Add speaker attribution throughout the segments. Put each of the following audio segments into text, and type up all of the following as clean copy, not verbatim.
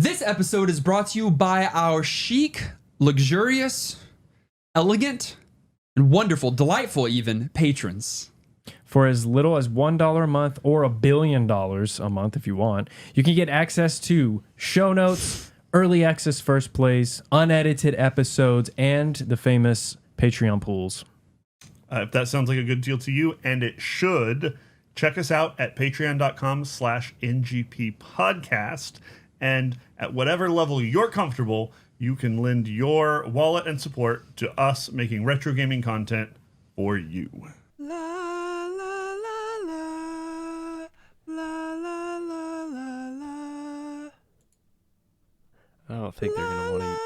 Speaker 1: This episode is brought to you by our chic, luxurious, elegant, and wonderful, delightful even, patrons.
Speaker 2: For as little as $1 a month or $1 billion a month if you want, you can get access to show notes, early access first plays, unedited episodes, and the famous Patreon pools.
Speaker 3: If that sounds like a good deal to you, and it should, check us out at patreon.com/NGP podcast. And at whatever level you're comfortable, you can lend your wallet and support to us making retro gaming content for you.
Speaker 1: La, la, la, la, la, la, la, la, la.
Speaker 2: I don't think they're going to want to...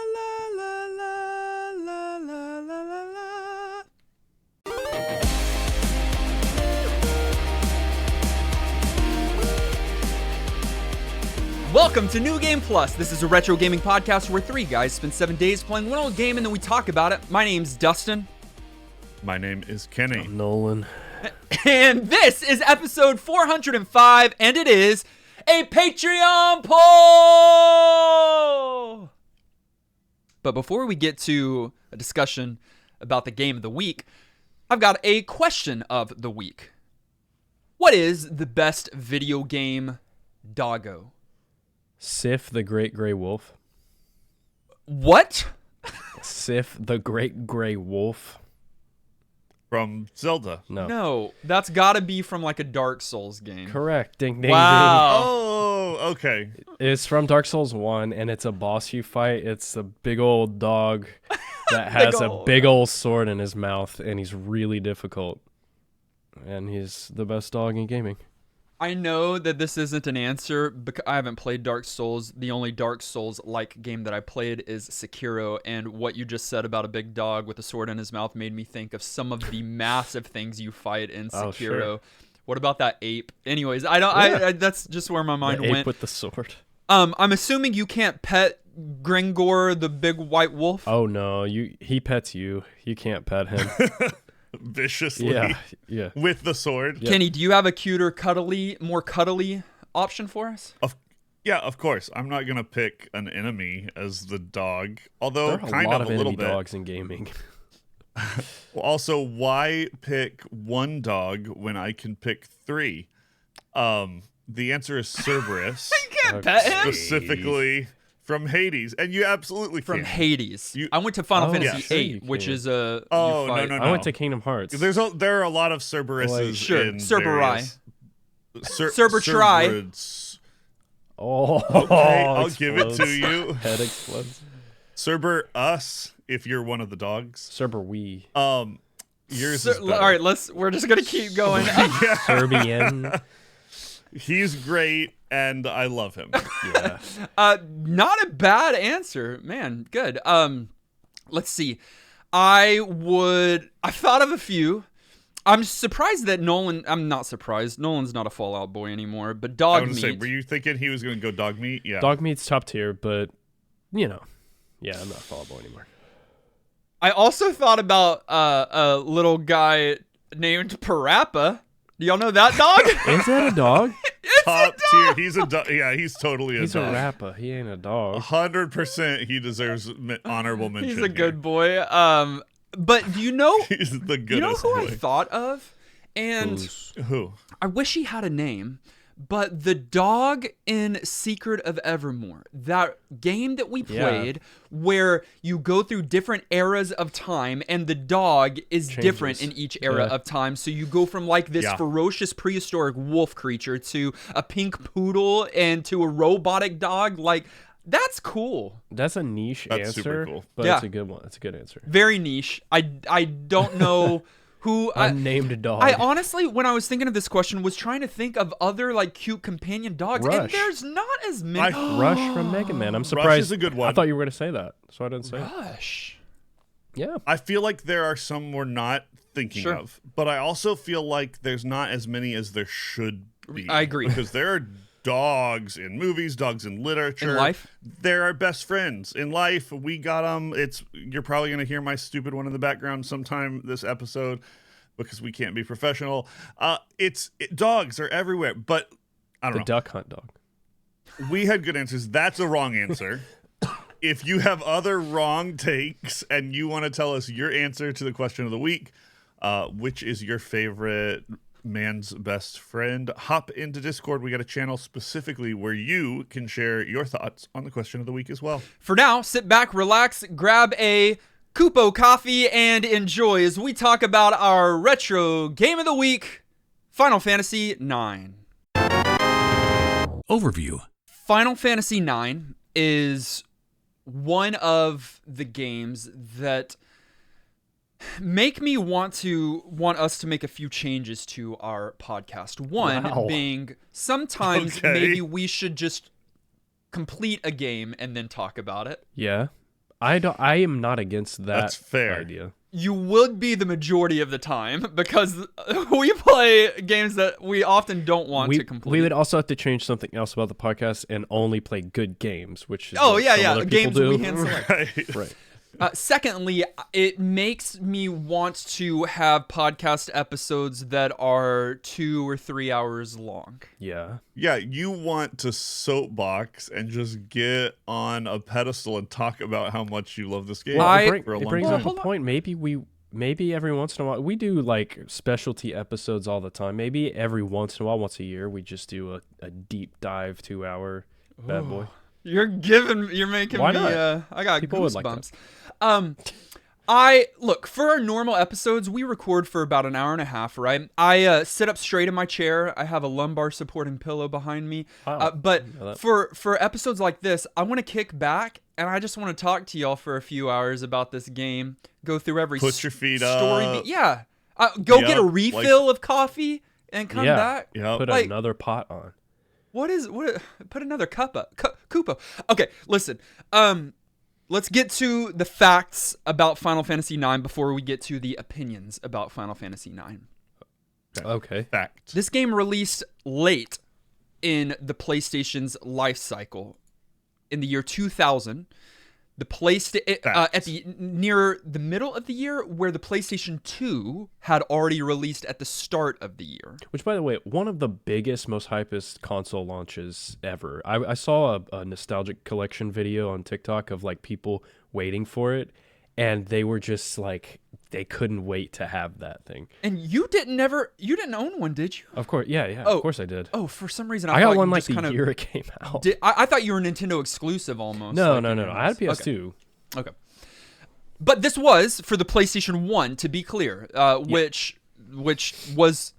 Speaker 1: Welcome to New Game Plus. This is a retro gaming podcast where three guys spend 7 days playing one old game and then we talk about it. My name's Dustin.
Speaker 3: My name is Kenny.
Speaker 2: I'm Nolan.
Speaker 1: And this is episode 405, and it is a Patreon poll! But before we get to a discussion about the game of the week, I've got a question of the week. What is the best video game doggo?
Speaker 2: Sif the Great Grey Wolf.
Speaker 1: What?
Speaker 2: Sif the Great Grey Wolf.
Speaker 3: From Zelda.
Speaker 1: No, that's gotta be from like a Dark Souls game.
Speaker 2: Correct. Ding, ding,
Speaker 1: Wow.
Speaker 3: Oh, okay.
Speaker 2: ding. It's from Dark Souls 1, and it's a boss you fight. It's a big old dog that has a big old sword in his mouth, and he's really difficult. And he's the best dog in gaming.
Speaker 1: I know that this isn't an answer because I haven't played Dark Souls. The only Dark Souls-like game that I played is Sekiro, and what you just said about a big dog with a sword in his mouth made me think of some of the massive things you fight in Sekiro.
Speaker 2: Oh, sure.
Speaker 1: What about that ape? Anyways, I that's just where my mind
Speaker 2: The
Speaker 1: went.
Speaker 2: ape with the sword.
Speaker 1: I'm assuming you can't pet Gringor, the big white wolf.
Speaker 2: Oh no, he pets you. You can't pet him.
Speaker 3: Viciously.
Speaker 2: Yeah.
Speaker 3: With the sword.
Speaker 2: Yep.
Speaker 1: Kenny, do you have a cuter, more cuddly option for us?
Speaker 3: Yeah, of course. I'm not going to pick an enemy as the dog, although
Speaker 2: There are
Speaker 3: kind
Speaker 2: a lot
Speaker 3: of
Speaker 2: of
Speaker 3: a little
Speaker 2: enemy
Speaker 3: bit.
Speaker 2: dogs in gaming.
Speaker 3: Also, why pick one dog when I can pick three? The answer is Cerberus,
Speaker 1: You can't pet him.
Speaker 3: specifically from Hades, and you absolutely
Speaker 1: From
Speaker 3: can.
Speaker 1: Hades. I went to Final Fantasy
Speaker 2: sure
Speaker 1: VIII,
Speaker 2: you
Speaker 1: which
Speaker 2: can.
Speaker 1: is a.
Speaker 3: Oh,
Speaker 1: you fight.
Speaker 3: no.
Speaker 2: I went to Kingdom Hearts.
Speaker 3: There are a lot of Cerberuses
Speaker 1: Sure,
Speaker 3: in
Speaker 1: Cerberai.
Speaker 3: various...
Speaker 1: Cerbertri.
Speaker 3: Cerberus.
Speaker 2: Oh,
Speaker 3: Okay, I'll give it to
Speaker 2: explodes.
Speaker 3: you.
Speaker 2: Head explodes.
Speaker 3: Cerberus, if you're one of the dogs.
Speaker 2: Cerberwee.
Speaker 3: Yours is better.
Speaker 1: All right, we're just gonna keep going.
Speaker 2: Serbian.
Speaker 3: He's great, and I love him.
Speaker 2: Yeah.
Speaker 1: Not a bad answer, man. Good. Let's see. I thought of a few. I'm surprised that Nolan. I'm not surprised. Nolan's not a Fallout boy anymore. But
Speaker 3: I
Speaker 1: dog
Speaker 3: was
Speaker 1: meat.
Speaker 3: gonna say, were you thinking he was going to go dog meat? Yeah.
Speaker 2: Dog meat's top tier, but, yeah, I'm not a Fall Out Boy anymore.
Speaker 1: I also thought about a little guy named Parappa. Do y'all know that dog?
Speaker 2: Is that a dog?
Speaker 3: Top tier. He's a dog. Yeah, he's totally a
Speaker 2: He's a
Speaker 3: dog.
Speaker 2: rapper. He ain't a dog.
Speaker 3: 100% he deserves honorable mention.
Speaker 1: He's a
Speaker 3: here.
Speaker 1: good boy. But do you know?
Speaker 3: He's the
Speaker 1: You know
Speaker 3: goodest
Speaker 1: who
Speaker 3: boy.
Speaker 1: I thought of? And
Speaker 3: Who?
Speaker 1: I wish he had a name, but the dog in Secret of Evermore, that game that we played where you go through different eras of time and the dog is different in each era of time. So you go from like this ferocious prehistoric wolf creature to a pink poodle and to a robotic dog. Like, that's cool.
Speaker 2: That's a niche
Speaker 3: That's
Speaker 2: answer,
Speaker 3: super cool.
Speaker 2: but
Speaker 1: Yeah.
Speaker 2: it's a good one. It's a good answer.
Speaker 1: Very niche. I don't know who...
Speaker 2: Unnamed dog.
Speaker 1: I honestly, when I was thinking of this question, was trying to think of other like cute companion dogs, and
Speaker 2: Rush.
Speaker 1: there's not as many.
Speaker 2: Rush from Mega Man. I'm surprised.
Speaker 3: Rush is a good one.
Speaker 2: I thought you were going to say that, so I didn't say it.
Speaker 1: Rush.
Speaker 2: Yeah.
Speaker 3: I feel like there are some we're not thinking
Speaker 1: Sure.
Speaker 3: of, but I also feel like there's not as many as there should be.
Speaker 1: I agree.
Speaker 3: Because there are dogs in movies, dogs in literature.
Speaker 1: In life?
Speaker 3: They're our best friends. In life, we got them. You're probably going to hear my stupid one in the background sometime this episode because we can't be professional. Dogs are everywhere, but I don't
Speaker 2: The
Speaker 3: know.
Speaker 2: duck hunt dog.
Speaker 3: We had good answers. That's a wrong answer. If you have other wrong takes and you want to tell us your answer to the question of the week, which is your favorite man's best friend, hop into Discord. We got a channel specifically where you can share your thoughts on the question of the week as well.
Speaker 1: For now, sit back, relax, grab a Kupo coffee, and enjoy as we talk about our retro game of the week, Final Fantasy IX.
Speaker 4: Overview.
Speaker 1: Final Fantasy IX is one of the games that make me want us to make a few changes to our podcast. One being sometimes maybe we should just complete a game and then talk about it.
Speaker 2: Yeah. I am not against that.
Speaker 3: That's fair.
Speaker 2: Idea.
Speaker 1: You would be the majority of the time because we play games that we often don't want to complete.
Speaker 2: We would also have to change something else about the podcast and only play good games, which is
Speaker 1: games we hand select.
Speaker 2: Right.
Speaker 1: Secondly, it makes me want to have podcast episodes that are 2 or 3 hours long.
Speaker 2: Yeah.
Speaker 3: Yeah, you want to soapbox and just get on a pedestal and talk about how much you love this game.
Speaker 2: It brings up a point. Maybe every once in a while, we do like specialty episodes all the time. Maybe every once in a while, once a year, we just do a deep dive 2-hour bad boy.
Speaker 1: You're making
Speaker 2: Why
Speaker 1: me
Speaker 2: not?
Speaker 1: I got
Speaker 2: People would like
Speaker 1: goosebumps. Look, for our normal episodes, we record for about an hour and a half, right? I sit up straight in my chair. I have a lumbar supporting pillow behind me. But for episodes like this, I want to kick back and I just want to talk to y'all for a few hours about this game. Go through every
Speaker 3: Put your feet
Speaker 1: story.
Speaker 3: up.
Speaker 1: Yeah. Get a refill of coffee and come back.
Speaker 3: Yeah.
Speaker 2: Put another pot on.
Speaker 1: Put another cup up. Kupo. Okay, listen. Let's get to the facts about Final Fantasy IX before we get to the opinions about Final Fantasy IX.
Speaker 2: Okay.
Speaker 3: Fact.
Speaker 1: This game released late in the PlayStation's life cycle. In the year 2000, near the middle of the year, where the PlayStation 2 had already released at the start of the year.
Speaker 2: Which, by the way, one of the biggest, most hypest console launches ever. I saw a nostalgic collection video on TikTok of like people waiting for it, and they were just like, they couldn't wait to have that thing.
Speaker 1: And you didn't own one, did you?
Speaker 2: Of course, yeah, of course I did.
Speaker 1: Oh, for some reason
Speaker 2: I got one like the year it came out.
Speaker 1: I thought you were Nintendo exclusive almost.
Speaker 2: No. I had PS2.
Speaker 1: Okay. But this was for the PlayStation 1, to be clear, which was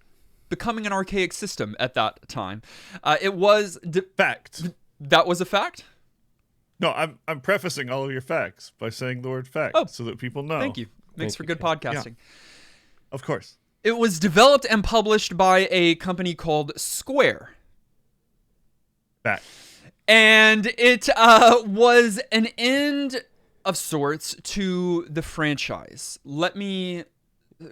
Speaker 1: becoming an archaic system at that time. It was
Speaker 3: fact.
Speaker 1: That was a fact?
Speaker 3: No, I'm prefacing all of your facts by saying the word fact so that people know.
Speaker 1: Thank you. Makes for good podcasting.
Speaker 3: Yeah. Of course.
Speaker 1: It was developed and published by a company called Square.
Speaker 3: Fact.
Speaker 1: And it was an end of sorts to the franchise. Let me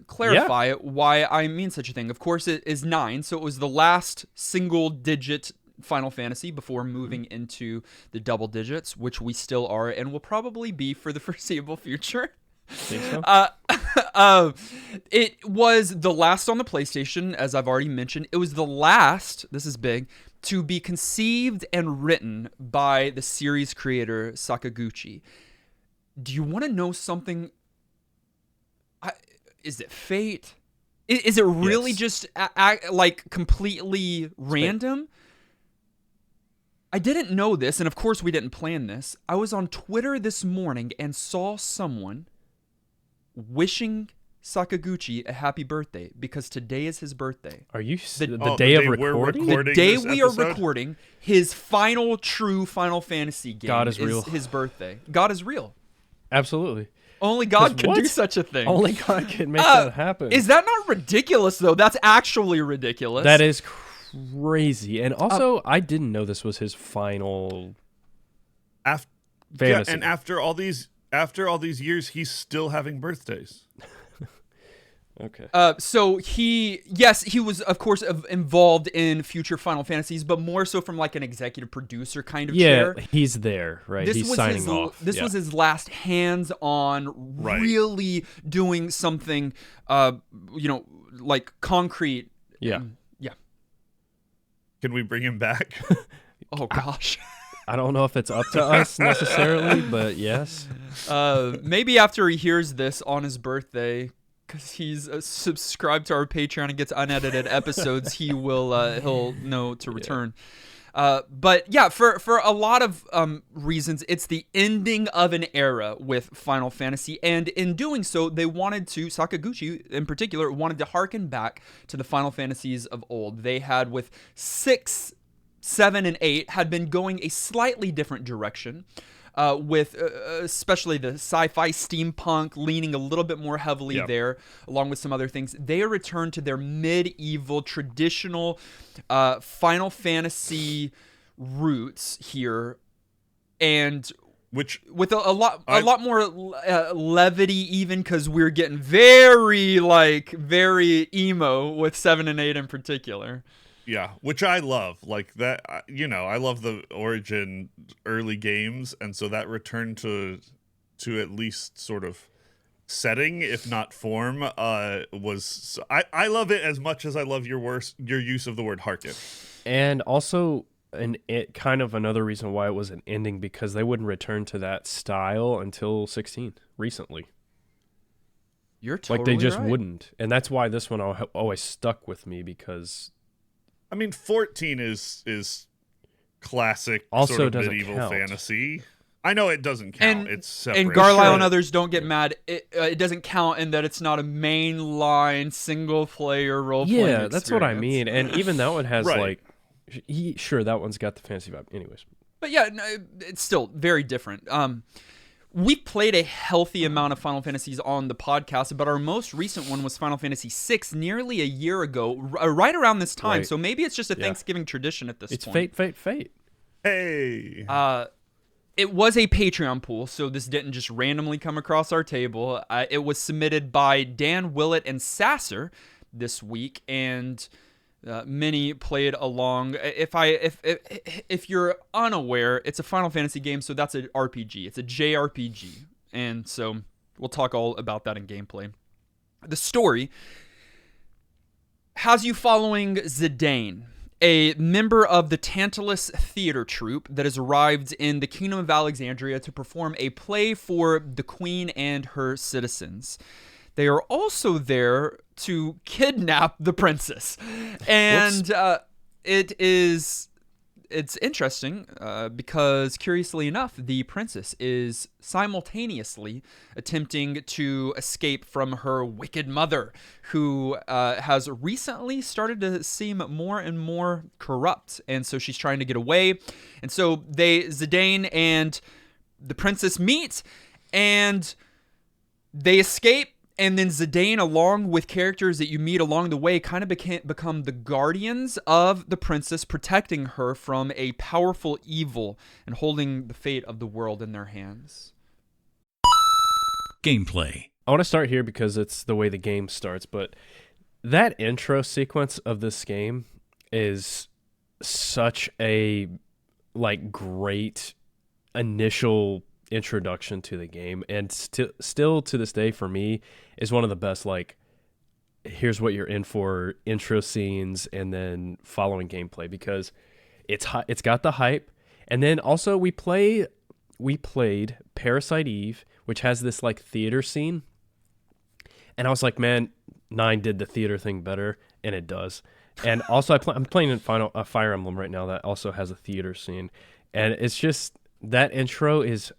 Speaker 1: clarify why I mean such a thing. Of course, it is 9, so it was the last single-digit Final Fantasy before moving into the double digits, which we still are and will probably be for the foreseeable future.
Speaker 2: Think so?
Speaker 1: It was the last on the PlayStation, as I've already mentioned. It was the last, this is big, to be conceived and written by the series creator Sakaguchi. Do you want to know something? Is it fate? Is it really just like completely random? I didn't know this, and of course we didn't plan this. I was on Twitter this morning and saw someone wishing Sakaguchi a happy birthday because today is his birthday.
Speaker 2: Are you the day of recording?
Speaker 1: The day we are recording, his final true Final Fantasy game
Speaker 2: God is real.
Speaker 1: His birthday. God is real.
Speaker 2: Absolutely.
Speaker 1: Only God can do such a thing.
Speaker 2: Only God can make that happen.
Speaker 1: Is that not ridiculous, though? That's actually ridiculous.
Speaker 2: That is crazy. And also, I didn't know this was his final fantasy.
Speaker 3: Yeah, and after all these years, he's still having birthdays.
Speaker 2: Okay.
Speaker 1: So he was, of course, involved in future Final Fantasies, but more so from like an executive producer kind of chair.
Speaker 2: Yeah, he's there, right? He's signing off.
Speaker 1: This was his last hands-on, really doing something, like concrete.
Speaker 2: Yeah.
Speaker 1: Yeah.
Speaker 3: Can we bring him back?
Speaker 1: Oh gosh.
Speaker 4: I don't know if it's up to us necessarily, but yes.
Speaker 1: Maybe after he hears this on his birthday, because he's subscribed to our Patreon and gets unedited episodes, he'll know to return. But yeah, for a lot of reasons, it's the ending of an era with Final Fantasy, and in doing so, Sakaguchi in particular, wanted to harken back to the Final Fantasies of old. They had, with 6, 7, and 8, had been going a slightly different direction. With especially the sci-fi steampunk leaning a little bit more heavily there, along with some other things. They returned to their medieval traditional Final Fantasy roots here, and with a lot more levity, even, because we're getting very emo with 7 and 8 in particular.
Speaker 3: Yeah, which I love. Like that, I love the Origin early games, and so that return to at least sort of setting, if not form, was I love it as much as I love your use of the word harken.
Speaker 4: And also, kind of another reason why it was an ending, because they wouldn't return to that style until 16 recently.
Speaker 1: You're totally
Speaker 4: they just
Speaker 1: right.
Speaker 4: wouldn't, and that's why this one always stuck with me, because.
Speaker 3: I mean, 14 is classic
Speaker 4: Also
Speaker 3: sort of
Speaker 4: doesn't
Speaker 3: medieval
Speaker 4: count.
Speaker 3: fantasy. I know it doesn't count. It's separate.
Speaker 1: And Garlisle and others don't get mad. It doesn't count in that it's not a mainline single-player role-playing experience.
Speaker 4: That's what I mean. And even that one has
Speaker 3: Right.
Speaker 4: sure, that one's got the fantasy vibe. Anyways.
Speaker 1: But yeah, no, it's still very different. We've played a healthy amount of Final Fantasies on the podcast, but our most recent one was Final Fantasy VI nearly a year ago, right around this time.
Speaker 4: Right.
Speaker 1: So maybe it's just a Thanksgiving tradition at this point.
Speaker 4: It's fate.
Speaker 3: Hey.
Speaker 1: It was a Patreon pool, so this didn't just randomly come across our table. It was submitted by Dan Willett and Sasser this week, and many played along. If you're unaware, it's a Final Fantasy game, so that's an RPG. It's a JRPG, and so we'll talk all about that in gameplay. The story has you following Zidane, a member of the Tantalus theater troupe that has arrived in the Kingdom of Alexandria to perform a play for the Queen and her citizens. They are also there to kidnap the princess. And it's interesting because, curiously enough, the princess is simultaneously attempting to escape from her wicked mother, who has recently started to seem more and more corrupt. And so she's trying to get away. And so Zidane and the princess meet, and they escape. And then Zidane, along with characters that you meet along the way, kind of become the guardians of the princess, protecting her from a powerful evil and holding the fate of the world in their hands.
Speaker 5: Gameplay.
Speaker 4: I want to start here because it's the way the game starts, but that intro sequence of this game is such a great initial introduction to the game, and still to this day for me is one of the best. Here's what you're in for intro scenes and then following gameplay, because it's got the hype. And then also we played Parasite Eve, which has this theater scene, and I was like, man, 9 did the theater thing better, and it does. And also I'm playing in Fire Emblem right now that also has a theater scene, and it's just that intro is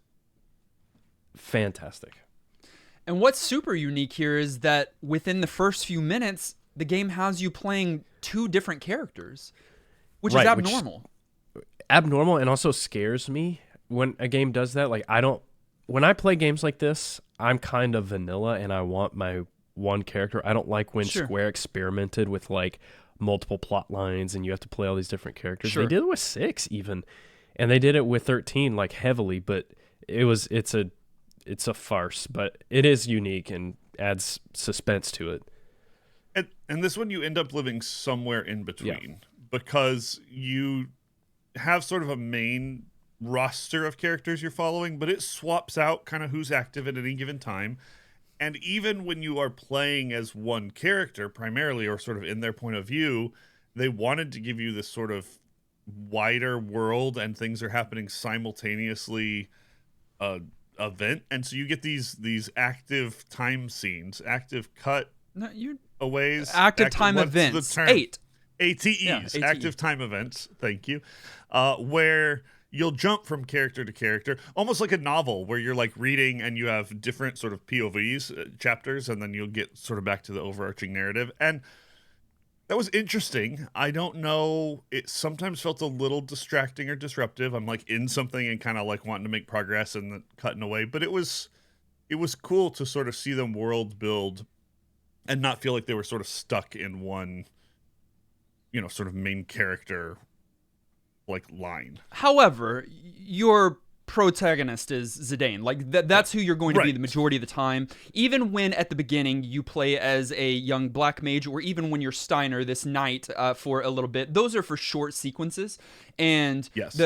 Speaker 4: fantastic.
Speaker 1: And what's super unique here is that within the first few minutes, the game has you playing 2 different characters, which is abnormal.
Speaker 4: Abnormal, and also scares me when a game does that. When I play games like this, I'm kind of vanilla, and I want my one character. I don't like when Square experimented with multiple plot lines and you have to play all these different characters. Sure. They did it with 6 even, and they did it with 13 heavily, but it's a farce, but it is unique and adds suspense to it.
Speaker 3: And this one, you end up living somewhere in between, because you have sort of a main roster of characters you're following, but it swaps out kind of who's active at any given time. And even when you are playing as one character primarily, or sort of in their point of view, they wanted to give you this sort of wider world and things are happening simultaneously event, and so you get these active time scenes, active cut
Speaker 1: No, you
Speaker 3: aways,
Speaker 1: active time
Speaker 3: what's the
Speaker 1: events.
Speaker 3: term?
Speaker 1: 8.
Speaker 3: ATEs,
Speaker 1: Yeah, ATE.
Speaker 3: active time events. Thank you. Where you'll jump from character to character, almost like a novel where you're like reading and you have different sort of POVs, chapters, and then you'll get sort of back to the overarching narrative. And that was interesting. I don't know. It sometimes felt a little distracting or disruptive. I'm like in something and kind of like wanting to make progress and then cutting away. But it was cool to sort of see them world build and not feel like they were sort of stuck in one, sort of main character like line.
Speaker 1: However, your protagonist is Zidane. Like that's who you're going to be the majority of the time. Even when at the beginning you play as a young black mage, or even when you're Steiner, this knight, for a little bit, those are for short sequences. And
Speaker 3: yes,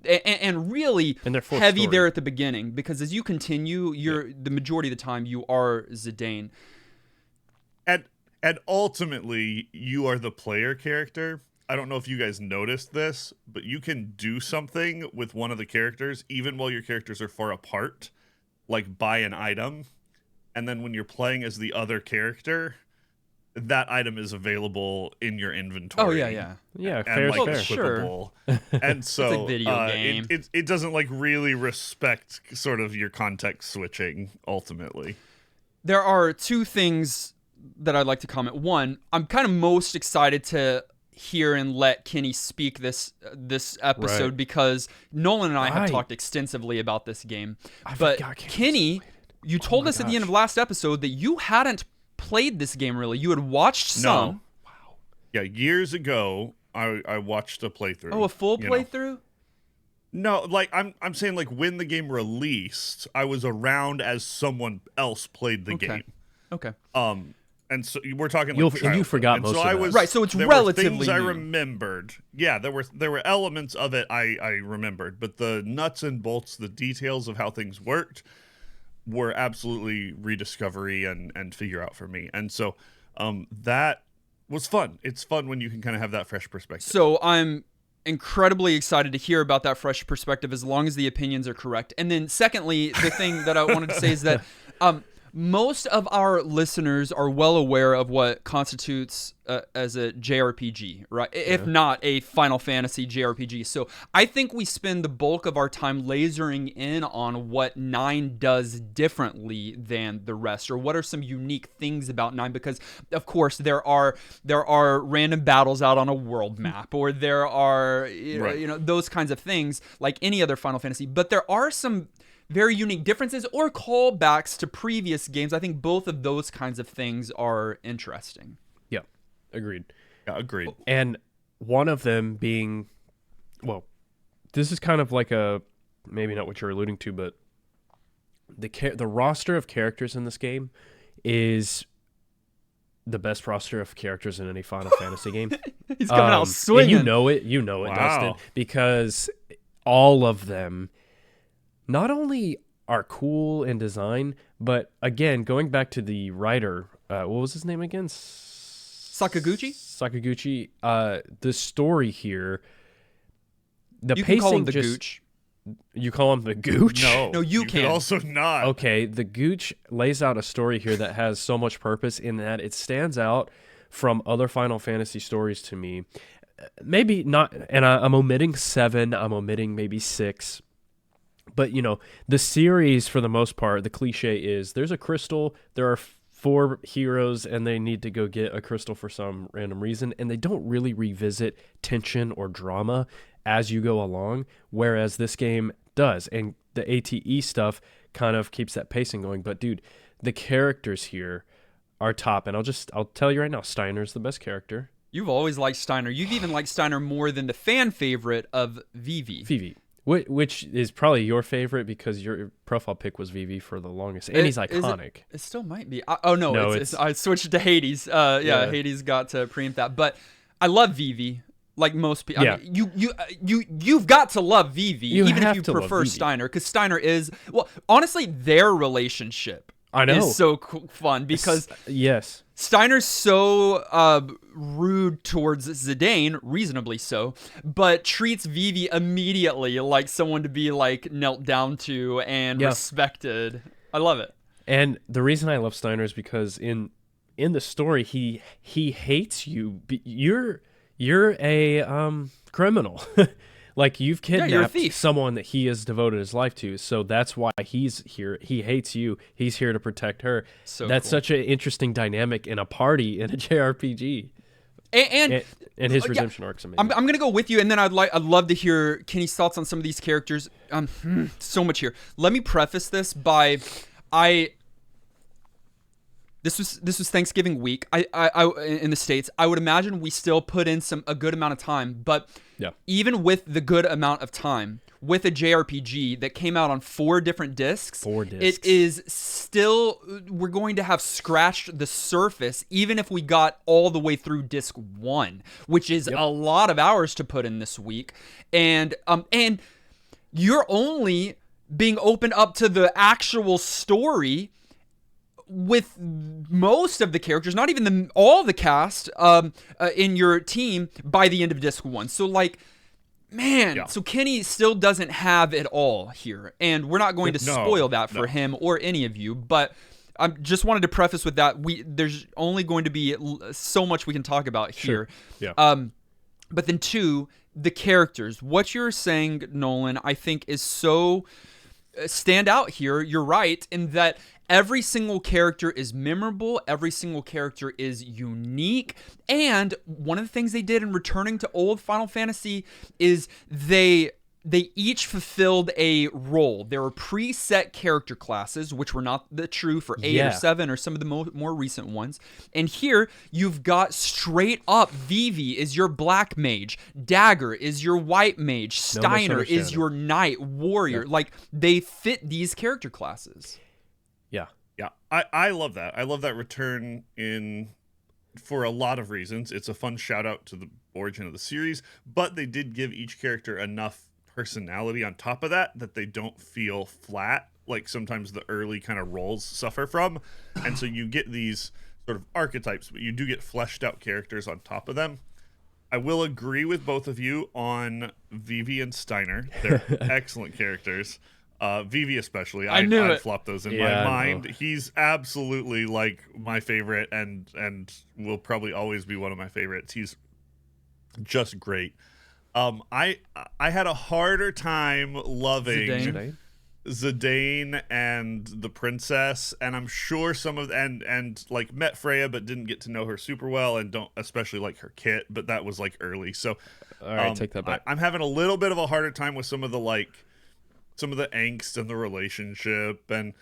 Speaker 1: and really
Speaker 4: and
Speaker 1: heavy story there at the beginning, because as you continue, you're the majority of the time you are Zidane.
Speaker 3: And ultimately, you are the player character. I don't know if you guys noticed this, but you can do something with one of the characters, even while your characters are far apart, like buy an item. And then when you're playing as the other character, that item is available in your inventory.
Speaker 1: Oh, yeah.
Speaker 4: Yeah,
Speaker 3: and like
Speaker 1: sure.
Speaker 3: equipable. And so
Speaker 1: It's a video game.
Speaker 3: It doesn't like really respect sort of your context switching, ultimately.
Speaker 1: There are two things that I'd like to comment. One, I'm kind of most excited to hear and let Kenny speak this episode,
Speaker 4: Right.
Speaker 1: because Nolan and I have
Speaker 4: Right.
Speaker 1: talked extensively about this game.
Speaker 4: I
Speaker 1: But
Speaker 4: forgot Kenny
Speaker 1: Kenny,
Speaker 4: played it.
Speaker 1: you told
Speaker 4: my
Speaker 1: us at the end
Speaker 4: gosh.
Speaker 1: of last episode that you hadn't played this game really. You had watched some.
Speaker 3: No. Yeah, years ago, I watched a playthrough.
Speaker 1: Oh, a full
Speaker 3: you know.
Speaker 1: playthrough?
Speaker 3: No, like I'm saying, like when the game released, I was around as someone else played the game.
Speaker 1: Okay.
Speaker 3: And so we're talking like
Speaker 4: You
Speaker 3: childhood.
Speaker 4: forgot
Speaker 3: And
Speaker 4: most
Speaker 3: so
Speaker 4: of
Speaker 3: I
Speaker 4: that.
Speaker 3: was,
Speaker 1: Right, so it's
Speaker 3: there
Speaker 1: relatively
Speaker 3: were things I
Speaker 1: new.
Speaker 3: remembered. Yeah, there were elements of it I remembered, but the nuts and bolts, the details of how things worked, were absolutely rediscovery and figure out for me. And so that was fun. It's fun when you can kind of have that fresh perspective.
Speaker 1: So I'm incredibly excited to hear about that fresh perspective, as long as the opinions are correct. And then secondly, the thing that I wanted to say is that most of our listeners are well aware of what constitutes as a JRPG, right? If not a Final Fantasy JRPG. So I think we spend the bulk of our time lasering in on what 9 does differently than the rest, or what are some unique things about 9, because of course there are random battles out on a world map, or there are you know those kinds of things like any other Final Fantasy, but there are some very unique differences or callbacks to previous games. I think both of those kinds of things are interesting.
Speaker 4: Yeah, agreed.
Speaker 3: Yeah, agreed.
Speaker 4: And one of them being, well, this is kind of like a, maybe not what you're alluding to, but the roster of characters in this game is the best roster of characters in any Final Fantasy game.
Speaker 1: He's coming out
Speaker 4: And
Speaker 1: swinging.
Speaker 4: you know it,
Speaker 3: Wow.
Speaker 4: Dustin, because all of them not only are cool in design, but again, going back to the writer, what was his name again?
Speaker 1: Sakaguchi?
Speaker 4: Sakaguchi. The story here, the
Speaker 1: You
Speaker 4: pacing
Speaker 1: can call him the
Speaker 4: just,
Speaker 1: Gooch.
Speaker 4: You call him the Gooch?
Speaker 1: No, you
Speaker 3: can
Speaker 1: can.
Speaker 3: also not.
Speaker 4: Okay, the Gooch lays out a story here that has so much purpose in that it stands out from other Final Fantasy stories to me. Maybe not, and I'm omitting 7, I'm omitting maybe 6. But, the series, for the most part, the cliche is there's a crystal, there are 4 heroes, and they need to go get a crystal for some random reason, and they don't really revisit tension or drama as you go along, whereas this game does. And the ATE stuff kind of keeps that pacing going. But, dude, the characters here are top. And I'll tell you right now, Steiner's the best character.
Speaker 1: You've always liked Steiner. You've even liked Steiner more than the fan favorite of Vivi.
Speaker 4: Vivi. Which is probably your favorite because your profile pic was Vivi for the longest. And he's iconic.
Speaker 1: It still might be. I switched to Hades. Yeah, Hades got to preempt that. But I love Vivi, like most people.
Speaker 4: Yeah.
Speaker 1: I mean, you've got to love Vivi,
Speaker 4: You
Speaker 1: even if
Speaker 4: have
Speaker 1: you
Speaker 4: to love
Speaker 1: prefer
Speaker 4: Vivi.
Speaker 1: Steiner, because Steiner is, well, honestly, their relationship
Speaker 4: I know.
Speaker 1: is so fun because
Speaker 4: Yes.
Speaker 1: Steiner's so rude towards Zidane, reasonably so, but treats Vivi immediately like someone to be like knelt down to and respected. I love it.
Speaker 4: And the reason I love Steiner is because in the story he hates you. You're a criminal. Like you've kidnapped someone that he has devoted his life to, so that's why he's here. He hates you. He's here to protect her. That's such an interesting dynamic in a party in a JRPG. And his redemption arc's amazing.
Speaker 1: I'm gonna go with you, and then I'd love to hear Kenny's thoughts on some of these characters. So much here. Let me preface this by This was Thanksgiving week. I in the States. I would imagine we still put in a good amount of time, but even with the good amount of time, with a JRPG that came out on 4 different discs, it is still, we're going to have scratched the surface, even if we got all the way through disc 1, which is a lot of hours to put in this week, and you're only being opened up to the actual story with most of the characters, not even all the cast in your team by the end of disc 1. So like, man, so Kenny still doesn't have it all here, and we're not going to spoil that for him or any of you, but I just wanted to preface with that. There's only going to be so much we can talk about here.
Speaker 4: Yeah.
Speaker 1: But then 2, the characters. What you're saying, Nolan, I think is so stand out here. You're right in that every single character is memorable. Every single character is unique. And one of the things they did in returning to old Final Fantasy is they each fulfilled a role. There were preset character classes, which were not true for 8 or 7 or some of the more recent ones. And here you've got straight up Vivi is your black mage, Dagger is your white mage, Steiner is your knight warrior. Like they fit these character classes.
Speaker 3: Yeah, I love that. I love that return for a lot of reasons. It's a fun shout out to the origin of the series, but they did give each character enough personality on top of that they don't feel flat like sometimes the early kind of roles suffer from. And so you get these sort of archetypes, but you do get fleshed out characters on top of them. I will agree with both of you on Vivi and Steiner. They're excellent characters. Vivi especially. I flopped those in my mind. He's absolutely like my favorite and will probably always be one of my favorites. He's just great. I had a harder time loving Zidane and the princess, and I'm sure some of and like met Freya but didn't get to know her super well, and don't especially like her kit, but that was like early. So
Speaker 4: all right, take that back.
Speaker 3: I'm having a little bit of a harder time with some of the angst and the relationship, and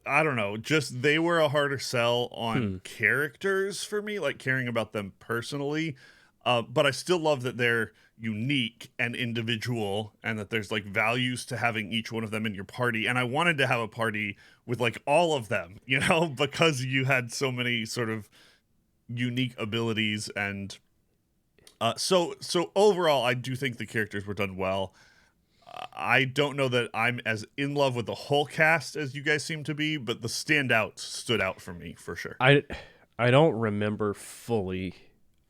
Speaker 3: I don't know, just they were a harder sell on characters for me, like caring about them personally. But I still love that they're unique and individual, and that there's like values to having each one of them in your party. And I wanted to have a party with like all of them, because you had so many sort of unique abilities. And so overall, I do think the characters were done well. I don't know that I'm as in love with the whole cast as you guys seem to be, but the standouts stood out for me for sure.
Speaker 4: I don't remember fully.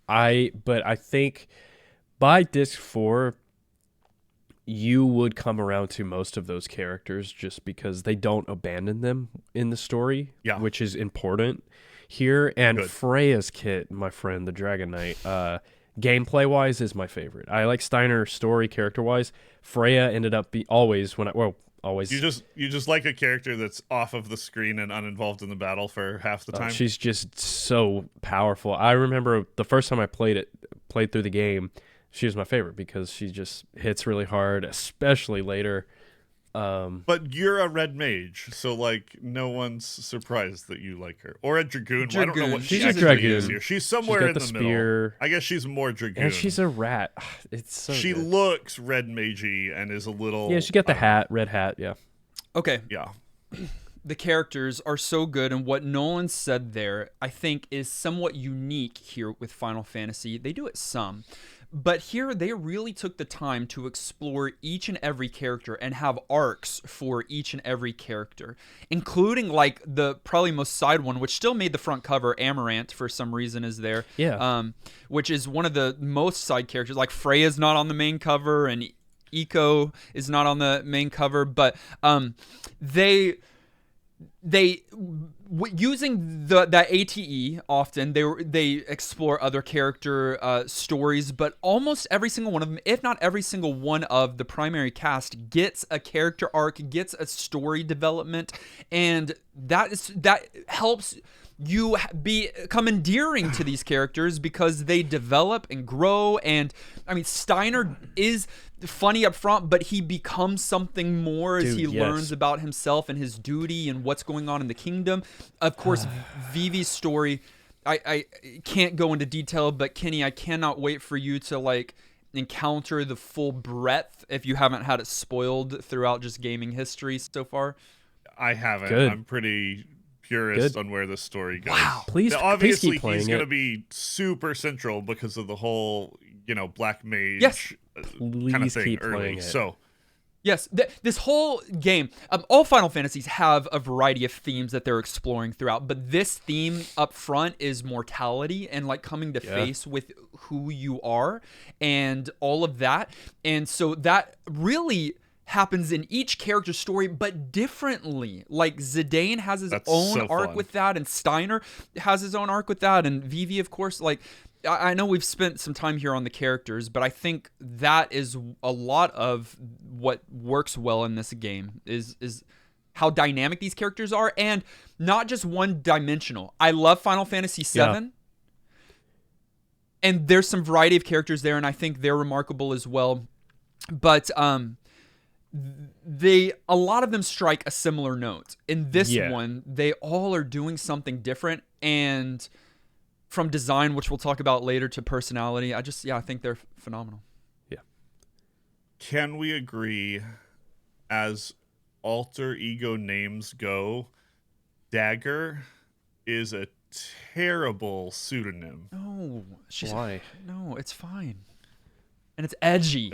Speaker 4: But I think by disc 4, you would come around to most of those characters just because they don't abandon them in the story, which is important here. And Freya's kit, my friend, the Dragon Knight, gameplay wise is my favorite. I like Steiner's story character wise. Freya ended up always. You just like a character that's off of the screen and uninvolved in the battle for half the time. She's just so powerful. I remember the first time I played through the game, she was my favorite because she just hits really hard, especially later.
Speaker 3: But you're a red mage, so like no one's surprised that you like her. Or a dragoon. I don't know what
Speaker 4: she's
Speaker 3: a
Speaker 4: dragoon
Speaker 3: is here. She's somewhere in the
Speaker 4: spear.
Speaker 3: Middle. I guess she's more dragoon.
Speaker 4: And she's a rat. It's so
Speaker 3: she
Speaker 4: good.
Speaker 3: looks red magey and is a little.
Speaker 4: Yeah, she got the red hat. Yeah.
Speaker 1: Okay.
Speaker 3: Yeah.
Speaker 1: The characters are so good, and what Nolan said there, I think, is somewhat unique here with Final Fantasy. They do it some, But here they really took the time to explore each and every character and have arcs for each and every character, including like the probably most side one, which still made the front cover. Amaranth for some reason is there.
Speaker 4: Yeah.
Speaker 1: Which is one of the most side characters. Like Freya's not on the main cover and Eco is not on the main cover, but they using that ATE often they explore other character stories, but almost every single one of them, if not every single one of the primary cast, gets a character arc, gets a story development, and that helps you become endearing to these characters because they develop and grow. And I mean, Steiner is funny up front, but he becomes something more as he learns about himself and his duty and what's going on in the kingdom. Of course, Vivi's story, I can't go into detail, but Kenny, I cannot wait for you to like encounter the full breadth if you haven't had it spoiled throughout just gaming history so far.
Speaker 3: I haven't.
Speaker 4: Good.
Speaker 3: I'm pretty purist on where this story goes.
Speaker 1: Wow.
Speaker 4: Please,
Speaker 3: obviously,
Speaker 4: keep playing
Speaker 3: he's going to
Speaker 4: it.
Speaker 3: be super central because of the whole, black mage
Speaker 1: Yes.
Speaker 3: kind of thing
Speaker 4: keep
Speaker 3: early.
Speaker 4: playing it.
Speaker 3: So,
Speaker 1: Yes, this whole game, all Final Fantasies have a variety of themes that they're exploring throughout, but this theme up front is mortality and like coming to face with who you are and all of that. And so that really happens in each character's story, but differently. Like Zidane has his own arc
Speaker 3: fun.
Speaker 1: with that, and Steiner has his own arc with that, and Vivi, of course, like I know we've spent some time here on the characters, but I think that is a lot of what works well in this game is how dynamic these characters are, and not just one-dimensional. I love Final Fantasy VII, and there's some variety of characters there, and I think they're remarkable as well. But a lot of them strike a similar note. In this one, they all are doing something different, and from design, which we'll talk about later, to personality, I think they're phenomenal.
Speaker 4: Yeah.
Speaker 3: Can we agree, as alter ego names go, Dagger is a terrible pseudonym?
Speaker 1: No,
Speaker 4: Why?
Speaker 1: No, it's fine, and it's edgy.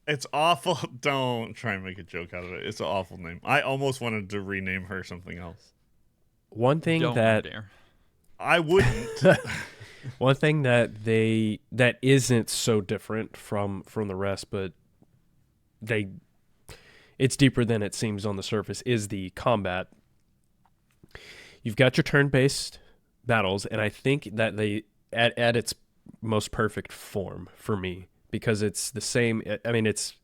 Speaker 3: It's awful. Don't try and make a joke out of it. It's an awful name. I almost wanted to rename her something else.
Speaker 4: One thing
Speaker 1: Don't
Speaker 4: that
Speaker 1: dare.
Speaker 3: I wouldn't.
Speaker 4: One thing that isn't so different from the rest, but it's deeper than it seems on the surface, is the combat. You've got your turn-based battles, and I think that they at its most perfect form for me, because it's the same. I mean, it's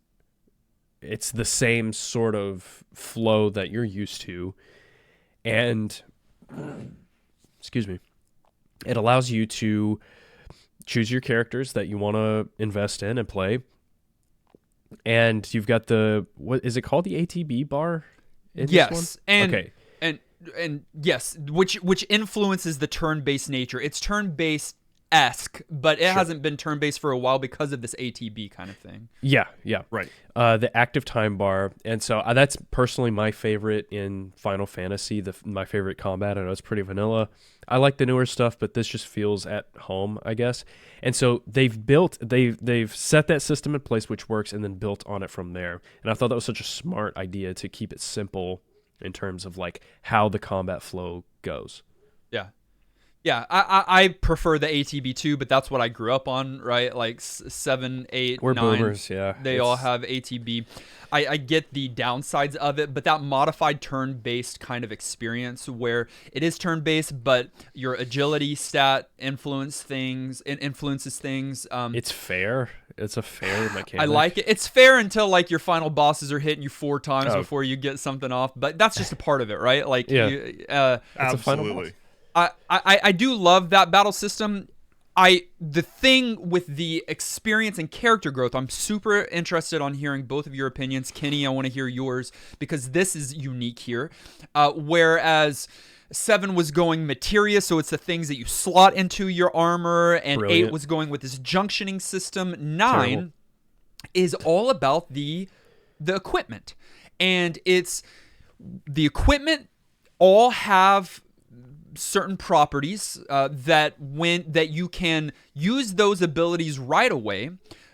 Speaker 4: the same sort of flow that you're used to, and excuse me, it allows you to choose your characters that you want to invest in and play. And you've got what is it called? The ATB bar?
Speaker 1: Yes. And yes, which influences the turn-based nature. It's turn-based-esque, but it hasn't been turn-based for a while because of this ATB kind of thing.
Speaker 4: Yeah.
Speaker 3: Right.
Speaker 4: The active time bar. And so that's personally my favorite in Final Fantasy, my favorite combat. I know it's pretty vanilla. I like the newer stuff, but this just feels at home, I guess. And so they've set that system in place, which works, and then built on it from there. And I thought that was such a smart idea to keep it simple in terms of like how the combat flow goes.
Speaker 1: Yeah, I prefer the ATB too, but that's what I grew up on, right? Like 7, 8,
Speaker 4: We're
Speaker 1: 9.
Speaker 4: boomers, yeah.
Speaker 1: They all have ATB. I get the downsides of it, but that modified turn-based kind of experience where it is turn-based, but your agility stat influences things.
Speaker 4: It's fair. It's a fair mechanic.
Speaker 1: I like it. It's fair until like your final bosses are hitting you 4 times before you get something off, but that's just a part of it, right? Like,
Speaker 3: Absolutely.
Speaker 1: I do love that battle system. The thing with the experience and character growth, I'm super interested on hearing both of your opinions. Kenny, I want to hear yours because this is unique here. Whereas 7 was going materia, so it's the things that you slot into your armor, and
Speaker 4: Brilliant.
Speaker 1: 8 was going with this junctioning system. 9 is all about the equipment. And it's the equipment all have certain properties that you can use those abilities right away,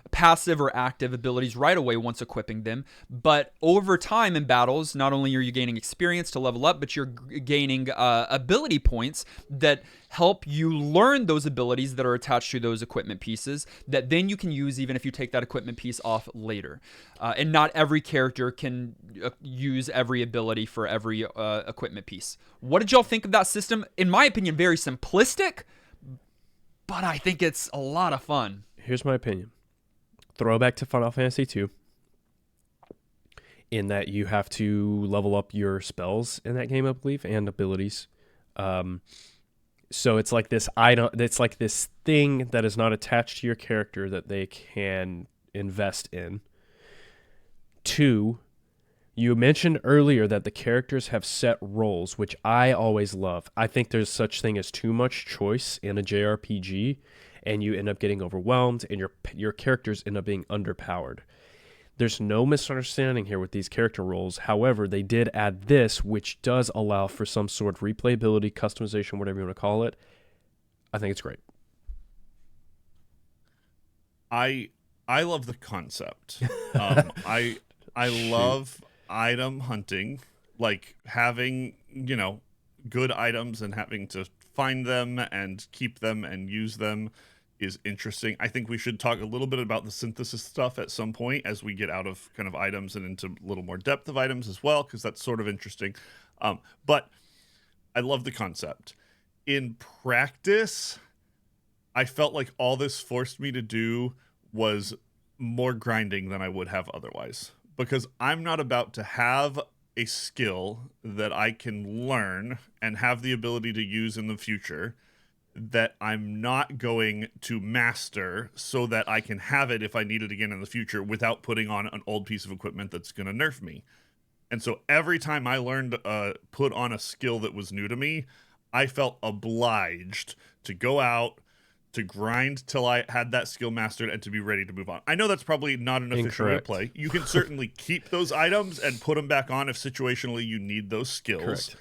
Speaker 1: passive or active abilities right away once equipping them. But over time in battles, not only are you gaining experience to level up, but you're gaining ability points that help you learn those abilities that are attached to those equipment pieces that then you can use even if you take that equipment piece off later. And not every character can use every ability for every equipment piece. What did y'all think of that system? In my opinion, very simplistic, but I think it's a lot of fun.
Speaker 4: Here's my opinion. Throwback to Final Fantasy II, in that you have to level up your spells in that game, I believe, and abilities. So it's like this item. It's like this thing that is not attached to your character that they can invest in. 2, you mentioned earlier that the characters have set roles, which I always love. I think there's such thing as too much choice in a JRPG, and you end up getting overwhelmed, and your characters end up being underpowered. There's no misunderstanding here with these character roles. However, they did add this, which does allow for some sort of replayability, customization, whatever you want to call it. I think it's great.
Speaker 3: I love the concept. I love item hunting, like having, good items and having to find them and keep them and use them is interesting. I think we should talk a little bit about the synthesis stuff at some point as we get out of kind of items and into a little more depth of items as well, because that's sort of interesting. But I love the concept. In practice, I felt like all this forced me to do was more grinding than I would have otherwise, because I'm not about to have a skill that I can learn and have the ability to use in the future that I'm not going to master so that I can have it if I need it again in the future without putting on an old piece of equipment that's going to nerf me. And so every time I learned put on a skill that was new to me, I felt obliged to go out, to grind till I had that skill mastered, and to be ready to move on. I know that's probably not an official way to play. You can certainly keep those items and put them back on if situationally you need those skills. Correct.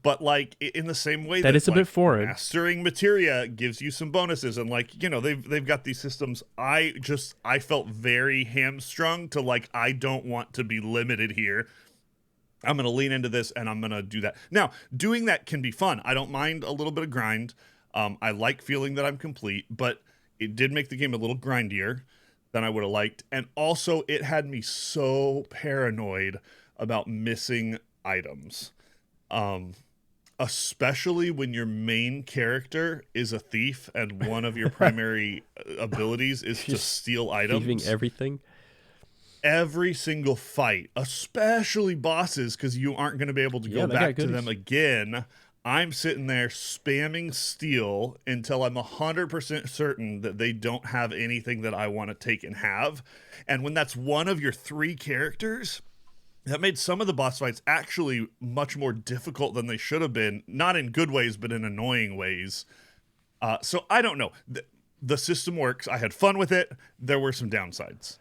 Speaker 3: But like in the same way
Speaker 4: that it's a bit foreign.
Speaker 3: Mastering materia gives you some bonuses, and like they've got these systems. I felt very hamstrung to like I don't want to be limited here. I'm gonna lean into this and I'm gonna do that. Now, doing that can be fun. I don't mind a little bit of grind. I like feeling that I'm complete, but it did make the game a little grindier than I would have liked, and also it had me so paranoid about missing items. Especially when your main character is a thief and one of your primary abilities is to steal items.
Speaker 4: Thieving everything.
Speaker 3: Every single fight, especially bosses, because you aren't going to be able to go back to them again. I'm sitting there spamming steal until I'm 100% certain that they don't have anything that I want to take and have. And when that's one of your 3 characters, that made some of the boss fights actually much more difficult than they should have been. Not in good ways, but in annoying ways. So I don't know. The system works. I had fun with it. There were some downsides.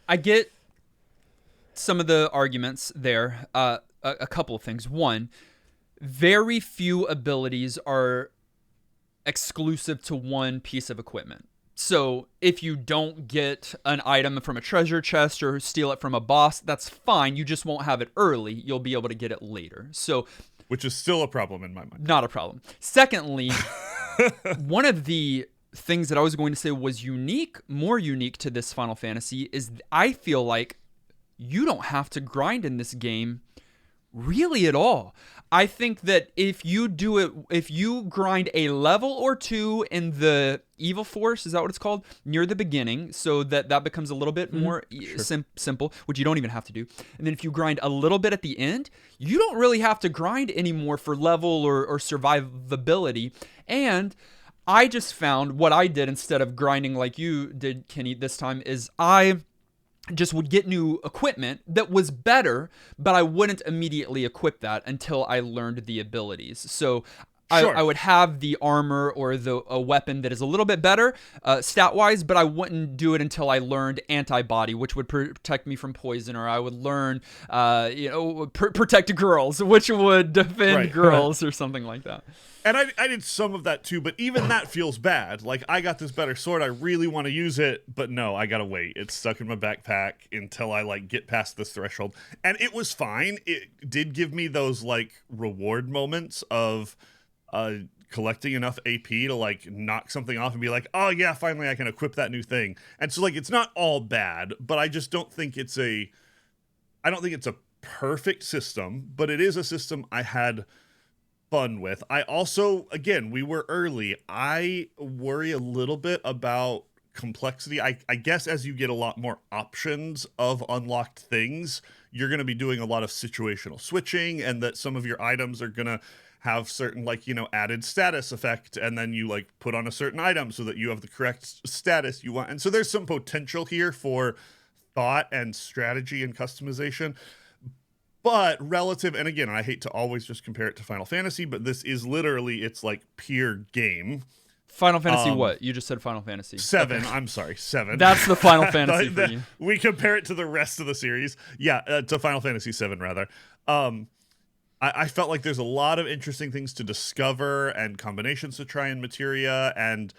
Speaker 1: I get some of the arguments there. A couple of things. One, very few abilities are exclusive to one piece of equipment. So if you don't get an item from a treasure chest or steal it from a boss, that's fine. You just won't have it early. You'll be able to get it later. So,
Speaker 3: which is still a problem in my mind.
Speaker 1: Not a problem. Secondly, one of the things that I was going to say was more unique to this Final Fantasy is I feel like you don't have to grind in this game really at all. I think that if you grind a level or 2 in the Evil Force, is that what it's called, near the beginning, so that becomes a little bit more simple, which you don't even have to do. And then if you grind a little bit at the end, you don't really have to grind anymore for level or survivability. And I just found what I did instead of grinding like you did, Kenny, this time, is I just would get new equipment that was better, but I wouldn't immediately equip that until I learned the abilities. So
Speaker 3: Sure.
Speaker 1: I would have the armor or a weapon that is a little bit better stat wise, but I wouldn't do it until I learned antibody, which would protect me from poison, or I would learn protect girls, which would defend girls or something like that.
Speaker 3: And I did some of that too, but even that feels bad. Like, I got this better sword, I really want to use it, but no, I gotta wait. It's stuck in my backpack until I like get past this threshold. And it was fine. It did give me those like reward moments of collecting enough AP to like knock something off and be like, oh yeah, finally I can equip that new thing. And so like it's not all bad, but I just don't think it's a perfect system, but it is a system I had fun with. I also, again, we were early. I worry a little bit about complexity. I guess as you get a lot more options of unlocked things, you're going to be doing a lot of situational switching, and that some of your items are going to have certain like, added status effect, and then you like put on a certain item so that you have the correct status you want. And so there's some potential here for thought and strategy and customization. But relative, and again, I hate to always just compare it to Final Fantasy, but this is literally its like peer game.
Speaker 1: Final Fantasy what? You just said Final Fantasy.
Speaker 3: 7.
Speaker 1: Okay.
Speaker 3: I'm sorry, 7.
Speaker 1: That's the Final Fantasy for you.
Speaker 3: We compare it to the rest of the series. Yeah, to Final Fantasy 7 rather. I felt like there's a lot of interesting things to discover and combinations to try in materia, and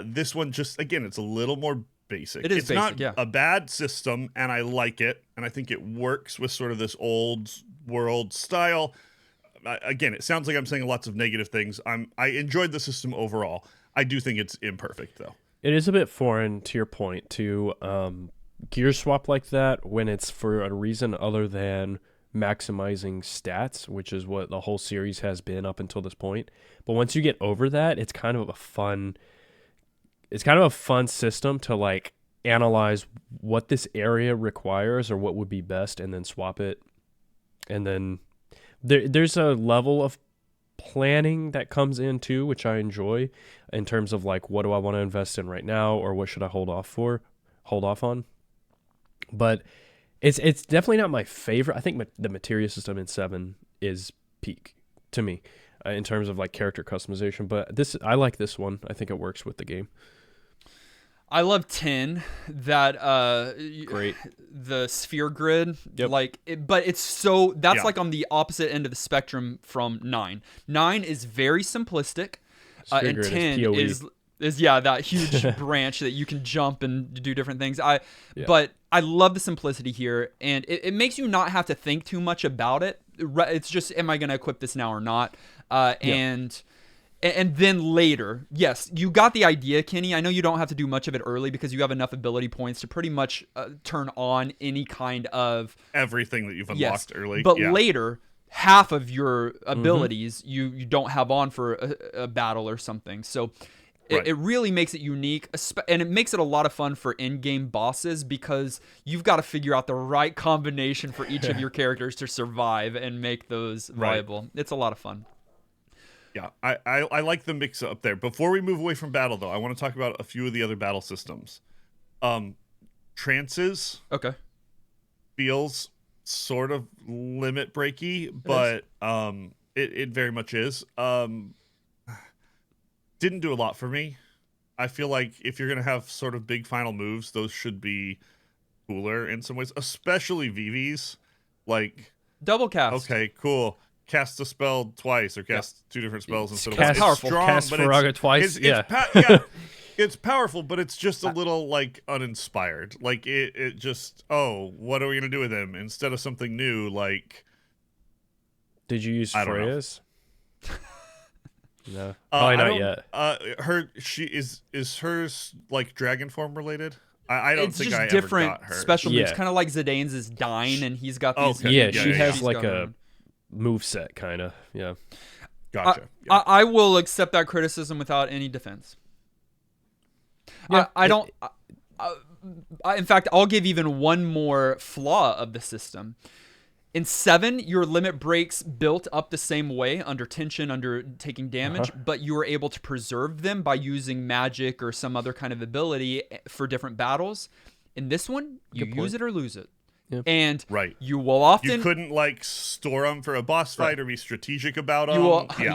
Speaker 3: this one just, again, it's a little more basic.
Speaker 1: It's
Speaker 3: basic, not
Speaker 1: yeah.
Speaker 3: a bad system, and I like it, and I think it works with sort of this old world style. Again, it sounds like I'm saying lots of negative things. I enjoyed the system overall. I do think it's imperfect, though.
Speaker 4: It is a bit foreign, to your point, to gear swap like that when it's for a reason other than maximizing stats, which is what the whole series has been up until this point. But once you get over that, it's kind of a fun system to like analyze what this area requires or what would be best, and then swap it. And then there's a level of planning that comes in too, which I enjoy, in terms of like, what do I want to invest in right now, or what should I hold off on. But it's definitely not my favorite. I think the materia system in 7 is peak to me in terms of like character customization, but I like this one. I think it works with the game.
Speaker 1: I love 10, that
Speaker 4: great,
Speaker 1: the sphere grid.
Speaker 4: Yep.
Speaker 1: But it's so, that's like on the opposite end of the spectrum from 9. 9 is very simplistic, and 10 is that huge branch that you can jump and do different things. But I love the simplicity here, and it makes you not have to think too much about it. It's just, am I going to equip this now or not? And then later, yes, you got the idea, Kenny. I know you don't have to do much of it early because you have enough ability points to pretty much turn on any kind of
Speaker 3: everything that you've unlocked early.
Speaker 1: But later, half of your abilities you don't have on for a battle or something. So it really makes it unique, and it makes it a lot of fun for in-game bosses because you've got to figure out the right combination for each of your characters to survive and make those viable. It's a lot of fun.
Speaker 3: Yeah, I like the mix up there. Before we move away from battle, though, I want to talk about a few of the other battle systems. Trances.
Speaker 1: Okay.
Speaker 3: Feels sort of limit breaky, but it very much is. Didn't do a lot for me. I feel like if you're going to have sort of big final moves, those should be cooler in some ways, especially Vivi's. Like,
Speaker 1: double cast.
Speaker 3: Okay, cool. Cast a spell twice, or cast two different spells instead of
Speaker 4: cast
Speaker 3: powerful.
Speaker 4: Strong, cast Faraga twice.
Speaker 3: It's powerful, but it's just a little like uninspired. Like it just, what are we gonna do with him instead of something new? Like,
Speaker 4: did you use Freya's? No,
Speaker 3: probably
Speaker 4: not yet.
Speaker 3: She is hers like dragon form related? I don't think I
Speaker 1: ever got
Speaker 3: her.
Speaker 1: Special moves, kind of like Zidane's is Steiner, and he's got these.
Speaker 4: She has like a move set, kind of. Yeah,
Speaker 3: gotcha.
Speaker 1: I will accept that criticism without any defense. Yeah, I don't. In fact, I'll give even one more flaw of the system. In 7, your limit breaks built up the same way, under tension, under taking damage, but you were able to preserve them by using magic or some other kind of ability for different battles. In this one, you use it or lose it. And
Speaker 3: Right.
Speaker 1: you will often
Speaker 3: You couldn't like store them for a boss fight or be strategic about them.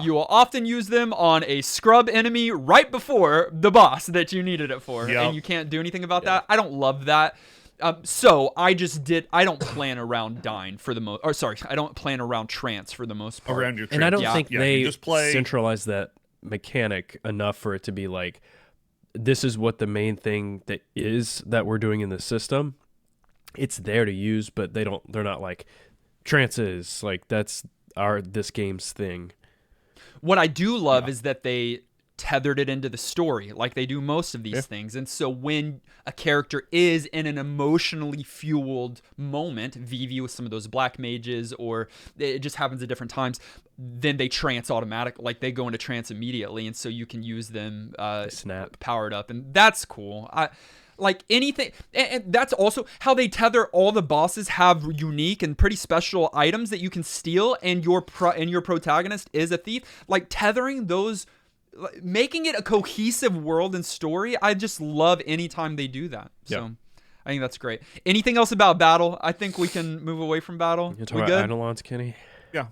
Speaker 1: you will often use them on a scrub enemy right before the boss that you needed it for,
Speaker 3: Yep.
Speaker 1: and you can't do anything about that. I don't love that. So I don't plan around dying for the most. Or sorry, I don't plan around trance for the most part.
Speaker 3: around your
Speaker 4: And I don't
Speaker 3: trance.
Speaker 4: think
Speaker 3: you
Speaker 4: they
Speaker 3: just play.
Speaker 4: centralize that mechanic enough for it to be like, this is what the main thing that we're doing in the system. It's there to use, but they're not like trances. Like that's this game's thing.
Speaker 1: What I do love is that they tethered it into the story like they do most of these things. And so when a character is in an emotionally fueled moment, Vivi with some of those black mages, or it just happens at different times, then they trance automatic, like they go into trance immediately, and so you can use them
Speaker 4: snap
Speaker 1: powered up, and that's cool. Like anything, and that's also how they tether. All the bosses have unique and pretty special items that you can steal, and your protagonist is a thief. Like tethering those, making it a cohesive world and story. I just love anytime they do that. So I think that's great. Anything else about battle? I think we can move away from battle.
Speaker 4: You talking about Eidolons, Kenny?
Speaker 3: Yeah.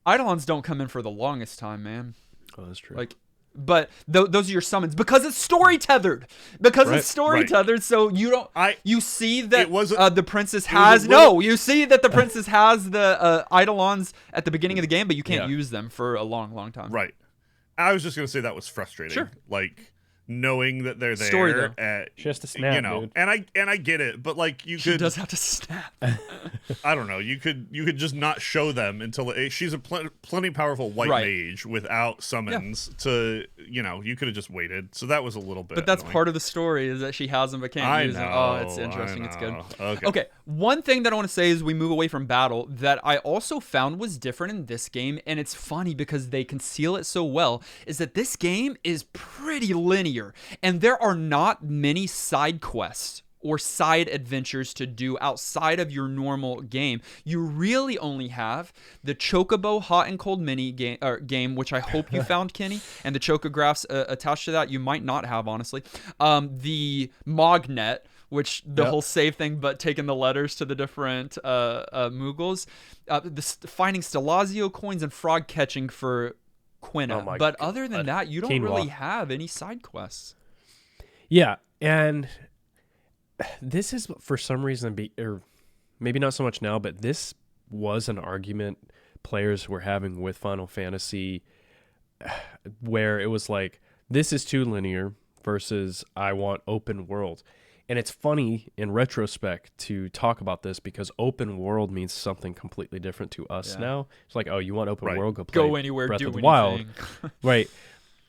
Speaker 1: Eidolons don't come in for the longest time, man.
Speaker 4: Oh, that's true.
Speaker 1: Like, but those are your summons because it's story tethered. Because it's story tethered, so you don't. You see that the princess has You see that the princess has the Eidolons at the beginning of the game, but you can't use them for a long, long time.
Speaker 3: Right. I was just gonna say that was frustrating.
Speaker 1: Sure.
Speaker 3: Like knowing that they're there.
Speaker 1: Story, though.
Speaker 4: She has to snap, dude.
Speaker 3: And I get it, but like
Speaker 1: She does have to snap.
Speaker 3: I don't know. You could just not show them until she's a plenty powerful white mage without summons to you could have just waited. So that was a little bit.
Speaker 1: But that's
Speaker 3: annoying.
Speaker 1: part of the story is that she has them but can't use them. Oh, it's interesting. It's good. Okay. One thing that I want to say as we move away from battle that I also found was different in this game, and it's funny because they conceal it so well, is that this game is pretty linear. And there are not many side quests or side adventures to do outside of your normal game. You really only have the Chocobo Hot and Cold mini game, which I hope you found, Kenny, and the chocographs attached to that you might not have, honestly. The Mognet, which the whole save thing, but taking the letters to the different Moogles. Finding Stelazio coins and frog catching for Quina. But other than that, you don't really have any side quests.
Speaker 4: Yeah, and this is for some reason, or maybe not so much now, but this was an argument players were having with Final Fantasy where it was like, this is too linear versus I want open world. And it's funny in retrospect to talk about this because open world means something completely different to us now. It's like, oh, you want open world?
Speaker 1: Go anywhere,
Speaker 4: Breath
Speaker 1: do
Speaker 4: of the
Speaker 1: anything.
Speaker 4: Wild. Right.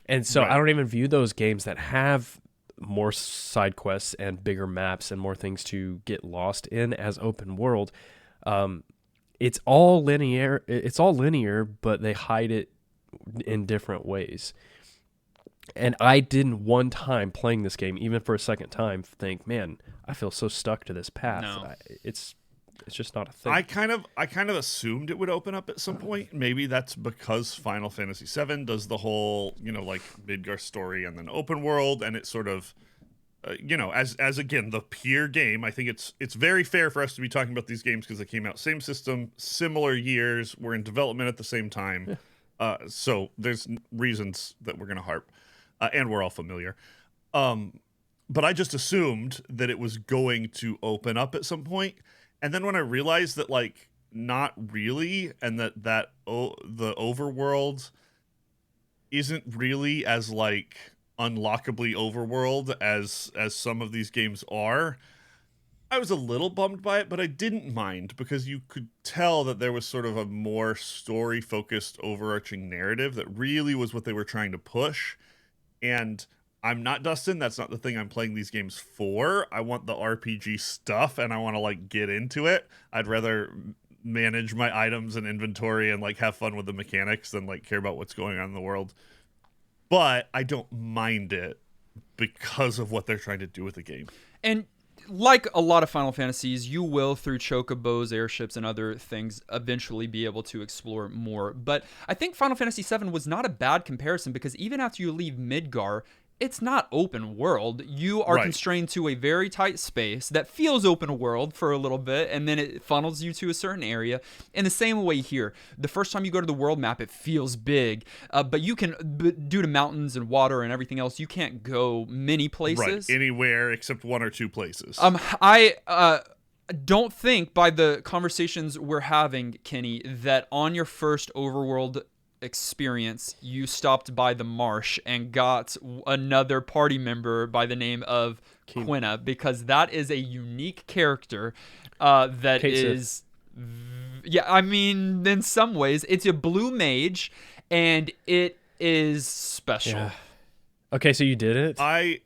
Speaker 4: And so I don't even view those games that have more side quests and bigger maps and more things to get lost in as open world. It's all linear. It's all linear, but they hide it in different ways. And I didn't one time playing this game, even for a second time, think, man, I feel so stuck to this path.
Speaker 1: No.
Speaker 4: It's just not a thing.
Speaker 3: I kind of assumed it would open up at some point. Maybe that's because Final Fantasy VII does the whole, like Midgar story and then open world, and it's sort of, as again the peer game. I think it's very fair for us to be talking about these games because they came out same system, similar years, were in development at the same time. So there's reasons that we're gonna harp. And we're all familiar. But I just assumed that it was going to open up at some point. And then when I realized that, like, not really, and that the overworld isn't really as, like, unlockably overworld as some of these games are, I was a little bummed by it, but I didn't mind because you could tell that there was sort of a more story-focused overarching narrative that really was what they were trying to push. And I'm not Dustin. That's not the thing I'm playing these games for. I want the RPG stuff, and I want to, like, get into it. I'd rather manage my items and inventory and, like, have fun with the mechanics than, like, care about what's going on in the world. But I don't mind it because of what they're trying to do with the game.
Speaker 1: And like a lot of Final Fantasies, you will, through chocobos, airships, and other things, eventually be able to explore more. But I think Final Fantasy VII was not a bad comparison because even after you leave Midgar, it's not open world. You are
Speaker 3: Right.
Speaker 1: constrained to a very tight space that feels open world for a little bit, and then it funnels you to a certain area. In the same way here, the first time you go to the world map, it feels big, but you can, due to mountains and water and everything else, you can't go many places.
Speaker 3: Right, anywhere except 1 or 2 places.
Speaker 1: I don't think by the conversations we're having, Kenny, that on your first overworld experience you stopped by the marsh and got another party member by the name of Quina, because that is a unique character that is yeah, I mean, in some ways it's a blue mage and it is special.
Speaker 4: Yeah. Okay, so you did it?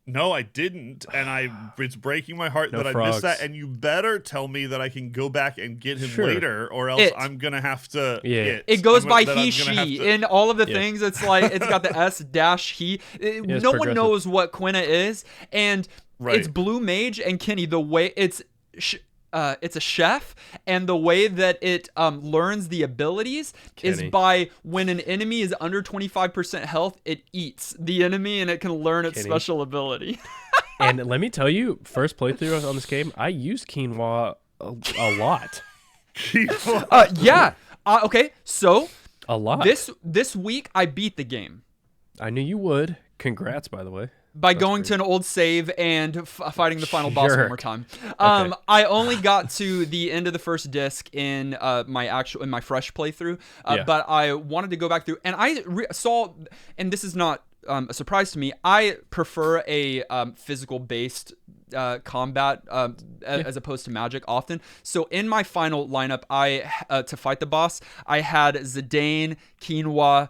Speaker 3: No, I didn't, and it's breaking my heart
Speaker 4: No
Speaker 3: that I
Speaker 4: frogs.
Speaker 3: missed that. And you better tell me that I can go back and get him
Speaker 4: Sure.
Speaker 3: later, or else I'm gonna have to.
Speaker 4: Yeah.
Speaker 1: It goes by
Speaker 3: that
Speaker 1: he,
Speaker 3: I'm gonna have
Speaker 1: she.
Speaker 3: to-
Speaker 1: In all of the
Speaker 4: Yeah.
Speaker 1: things, it's like, it's got the S dash he.
Speaker 4: it's
Speaker 1: No one
Speaker 4: progressive.
Speaker 1: knows what Quina is. And
Speaker 3: Right.
Speaker 1: it's Blue Mage, and Kenny, the way it's a chef, and the way that it learns the abilities is
Speaker 4: Kenny.
Speaker 1: by when an enemy is under 25% health, it eats the enemy and it can learn its
Speaker 4: Kenny.
Speaker 1: special ability.
Speaker 4: And let me tell you, first playthrough on this game, I used quinoa a lot.
Speaker 1: Yeah. Okay, so
Speaker 4: A lot.
Speaker 1: this week I beat the game
Speaker 4: I knew you would. Congrats, by the way.
Speaker 1: by going to an old save and fighting the final boss one
Speaker 4: Jerk.
Speaker 1: more time.
Speaker 4: Okay.
Speaker 1: I only got to the end of the first disc in my fresh playthrough,
Speaker 4: Yeah.
Speaker 1: but I wanted to go back through, and I saw, and this is not a surprise to me, I prefer a physical based combat as opposed to magic often. So in my final lineup, to fight the boss, I had Zidane, Quinoa,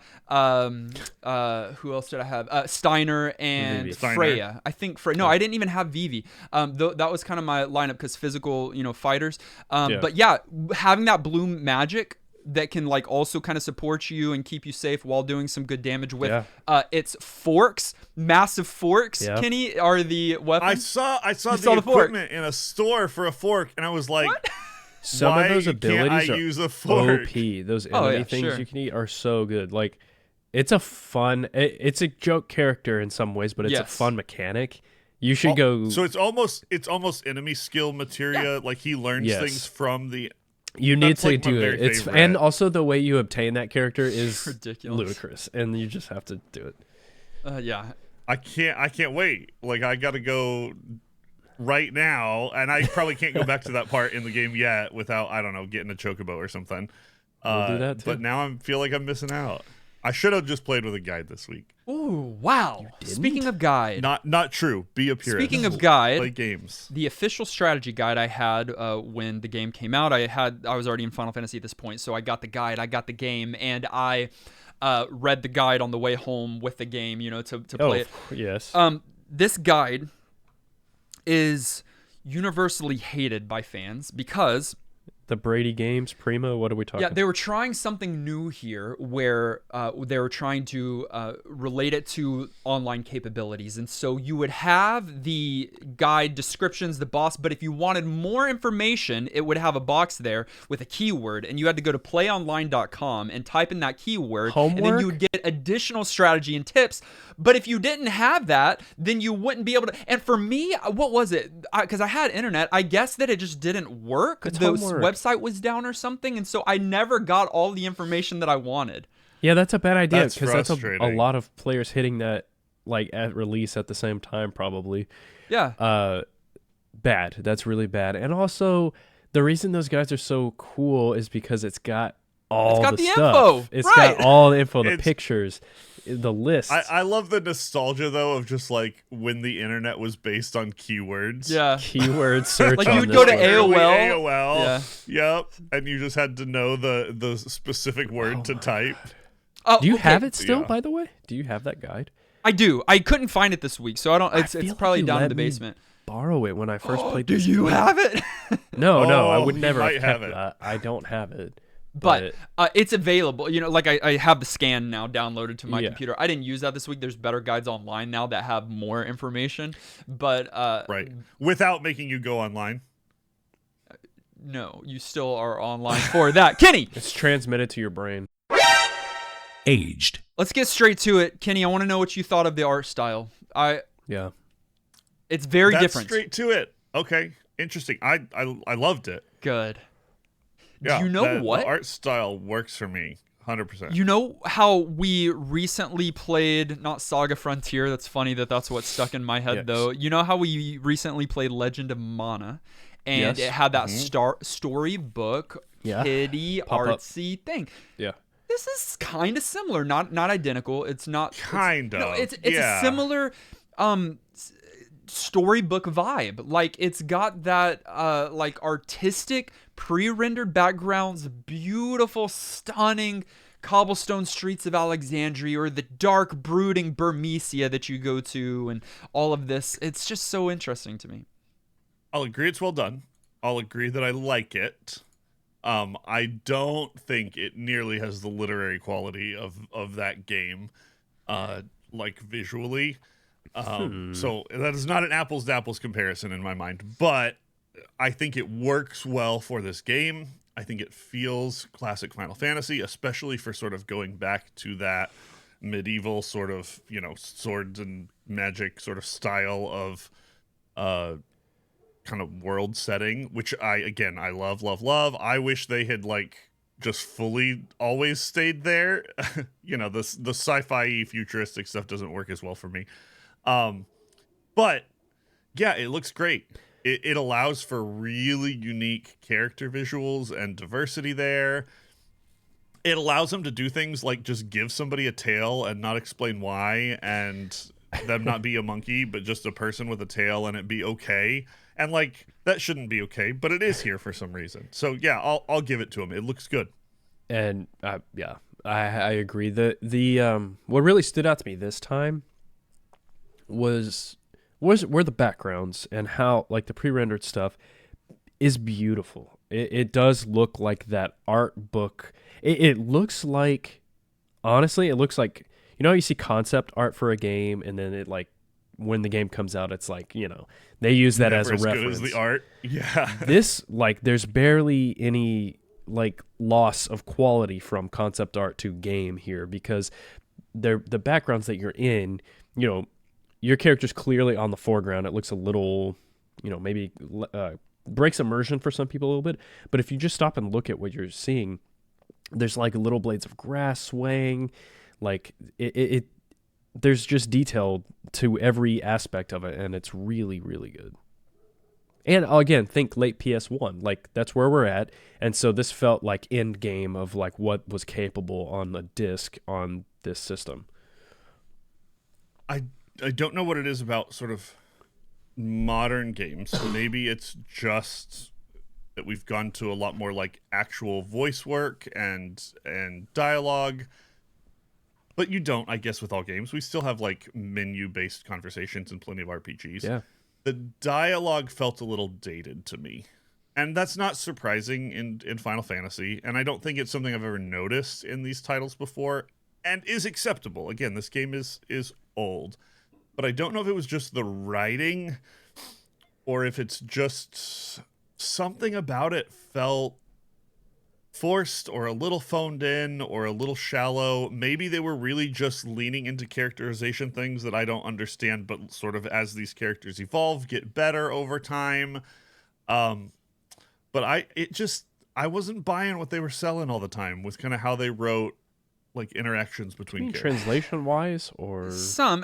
Speaker 1: who else did I have? Steiner and
Speaker 4: Vivi.
Speaker 3: Steiner.
Speaker 1: Freya. I think No, I didn't even have Vivi. That was kind of my lineup because physical, fighters.
Speaker 4: Yeah.
Speaker 1: But yeah, having that blue magic that can like also kind of support you and keep you safe while doing some good damage with its forks, massive forks,
Speaker 4: Yep.
Speaker 1: Kenny, are the weapons.
Speaker 3: I saw
Speaker 1: You
Speaker 3: the
Speaker 1: saw the fork.
Speaker 3: equipment in a store for a fork, and I was like,
Speaker 4: Some
Speaker 3: why
Speaker 4: of those
Speaker 3: can't
Speaker 4: abilities
Speaker 3: I
Speaker 4: are
Speaker 3: use a fork?
Speaker 4: OP. Those
Speaker 1: Oh,
Speaker 4: enemy
Speaker 1: yeah,
Speaker 4: things
Speaker 1: sure.
Speaker 4: you can eat are so good. Like, it's a fun. It's a joke character in some ways, but it's a
Speaker 1: Yes.
Speaker 4: fun mechanic. You should go.
Speaker 3: So it's almost enemy skill materia. Like he learns
Speaker 4: Yes.
Speaker 3: things from the.
Speaker 4: You need
Speaker 3: That's
Speaker 4: to
Speaker 3: like my
Speaker 4: do
Speaker 3: very
Speaker 4: it. It's
Speaker 3: favorite.
Speaker 4: and also the way you obtain that character is
Speaker 1: Ridiculous.
Speaker 4: ludicrous, and you just have to do it.
Speaker 1: Yeah.
Speaker 3: I can't wait. Like I got to go right now, and I probably can't go back to that part in the game yet without, I don't know, getting a chocobo or something.
Speaker 4: We'll do that too.
Speaker 3: But now I feel like I'm missing out. I should have just played with a guide this week.
Speaker 1: Ooh, wow. Speaking of guide,
Speaker 3: Not true. Be a purist.
Speaker 1: Speaking of guide,
Speaker 3: play games.
Speaker 1: the official strategy guide I had when the game came out, I was already in Final Fantasy at this point, so I got the guide, I got the game, and I read the guide on the way home with the game, to play it.
Speaker 4: Yes.
Speaker 1: This guide is universally hated by fans because
Speaker 4: The Brady Games, Primo, what are we talking
Speaker 1: yeah, they were trying something new here where they were trying to relate it to online capabilities. And so you would have the guide descriptions, the boss, but if you wanted more information, it would have a box there with a keyword. And you had to go to playonline.com and type in that keyword. And then
Speaker 4: Homework?
Speaker 1: you would get additional strategy and tips. But if you didn't have that, then you wouldn't be able to. And for me, what was it? Because I had internet. I guess that it just didn't work.
Speaker 4: It's
Speaker 1: The
Speaker 4: homework.
Speaker 1: website was down or something, and so I never got all the information that I wanted.
Speaker 4: Yeah, that's a bad idea
Speaker 3: That's
Speaker 4: because that's a
Speaker 3: frustrating.
Speaker 4: lot of players hitting that like at release at the same time probably.
Speaker 1: Yeah.
Speaker 4: Bad. That's really bad. And also the reason those guys are so cool is because it's got all
Speaker 1: got
Speaker 4: the
Speaker 1: the
Speaker 4: stuff.
Speaker 1: info,
Speaker 4: It's
Speaker 1: right.
Speaker 4: got all the info, the
Speaker 3: It's-
Speaker 4: pictures, the lists.
Speaker 3: I love the nostalgia though of just like when the internet was based on keywords.
Speaker 1: Yeah.
Speaker 4: Keyword search.
Speaker 1: Like,
Speaker 4: on
Speaker 1: you'd
Speaker 4: this
Speaker 1: go to
Speaker 4: one.
Speaker 1: AOL.
Speaker 3: AOL. Yep. And you just had to know the specific word to type.
Speaker 1: Oh,
Speaker 4: Do you
Speaker 1: okay.
Speaker 4: have it still,
Speaker 3: Yeah.
Speaker 4: by the way? Do you have that guide?
Speaker 1: I do. I couldn't find it this week, so I don't. It's
Speaker 4: feel like
Speaker 1: probably
Speaker 4: you
Speaker 1: down in
Speaker 4: let
Speaker 1: the
Speaker 4: me
Speaker 1: basement.
Speaker 4: Borrow it when I first played
Speaker 1: Do
Speaker 4: this
Speaker 1: you
Speaker 4: game.
Speaker 1: have it?
Speaker 4: No, I
Speaker 3: Oh,
Speaker 4: would
Speaker 3: you
Speaker 4: never
Speaker 3: might
Speaker 4: have
Speaker 3: have
Speaker 4: kept
Speaker 3: it.
Speaker 4: that. I don't have it.
Speaker 1: But it's available. Like I have the scan now downloaded to my
Speaker 4: Yeah.
Speaker 1: computer. I didn't use that this week. There's better guides online now that have more information. But
Speaker 3: Right. Without making you go online.
Speaker 1: no, you still are online for that. Kenny,
Speaker 4: It's transmitted to your brain.
Speaker 5: Aged.
Speaker 1: let's get straight to it. Kenny, I want to know what you thought of the art style.
Speaker 4: Yeah.
Speaker 1: It's very
Speaker 3: That's
Speaker 1: different.
Speaker 3: straight to it. Okay, interesting. I loved it.
Speaker 1: Good.
Speaker 3: Yeah,
Speaker 1: Do you know what?
Speaker 3: The art style works for me 100%.
Speaker 1: You know how we recently played, not Saga Frontier, that's funny that's what stuck in my head
Speaker 4: Yes.
Speaker 1: though. You know how we recently played Legend of Mana and
Speaker 4: Yes.
Speaker 1: it had that storybook,
Speaker 4: Yeah.
Speaker 1: kiddie,
Speaker 4: Pop up.
Speaker 1: artsy thing.
Speaker 4: Yeah.
Speaker 1: This is kind of similar, not identical. It's not
Speaker 3: Kind
Speaker 1: No,
Speaker 3: of,
Speaker 1: it's
Speaker 3: yeah.
Speaker 1: a similar storybook vibe. Like it's got that like artistic pre-rendered backgrounds, beautiful, stunning cobblestone streets of Alexandria, or the dark, brooding Burmecia that you go to, and all of this. It's just so interesting to me.
Speaker 3: I'll agree it's well done. I'll agree that I like it. I don't think it nearly has the literary quality of that game, like visually. So that is not an apples to apples comparison in my mind, but I think it works well for this game. I think it feels classic Final Fantasy, especially for sort of going back to that medieval sort of, swords and magic sort of style of kind of world setting, which I love, love, love. I wish they had just fully always stayed there. The sci-fi futuristic stuff doesn't work as well for me. But yeah, it looks great. It allows for really unique character visuals and diversity there. It allows them to do things like just give somebody a tail and not explain why, and them not be a monkey, but just a person with a tail, and it be okay. And that shouldn't be okay, but it is here for some reason. So yeah, I'll give it to them. It looks good.
Speaker 4: And yeah, I agree. The what really stood out to me this time were the backgrounds, and how the pre-rendered stuff is beautiful. It does look like that art book. It looks like, honestly, it looks like, how you see concept art for a game, and then it when the game comes out, it's they use that as a
Speaker 3: Never
Speaker 4: reference.
Speaker 3: Good as the art. Yeah.
Speaker 4: This there's barely any loss of quality from concept art to game here, because the backgrounds that you're in, your character's clearly on the foreground. It looks a little, maybe breaks immersion for some people a little bit. But if you just stop and look at what you're seeing, there's little blades of grass swaying. There's just detail to every aspect of it, and it's really, really good. And again, think late PS1. That's where we're at. And so this felt like end game of what was capable on the disc on this system.
Speaker 3: I don't know what it is about sort of modern games. Maybe it's just that we've gone to a lot more actual voice work and dialogue. But you don't, I guess, with all games. We still have menu-based conversations and plenty of RPGs.
Speaker 4: Yeah.
Speaker 3: The dialogue felt a little dated to me. And that's not surprising in Final Fantasy. And I don't think it's something I've ever noticed in these titles before, and is acceptable. Again, this game is old. But I don't know if it was just the writing, or if it's just something about it felt forced, or a little phoned in, or a little shallow. Maybe they were really just leaning into characterization things that I don't understand, but sort of as these characters evolve, get better over time. But I wasn't buying what they were selling all the time with kind of how they wrote interactions between characters.
Speaker 4: Translation wise, or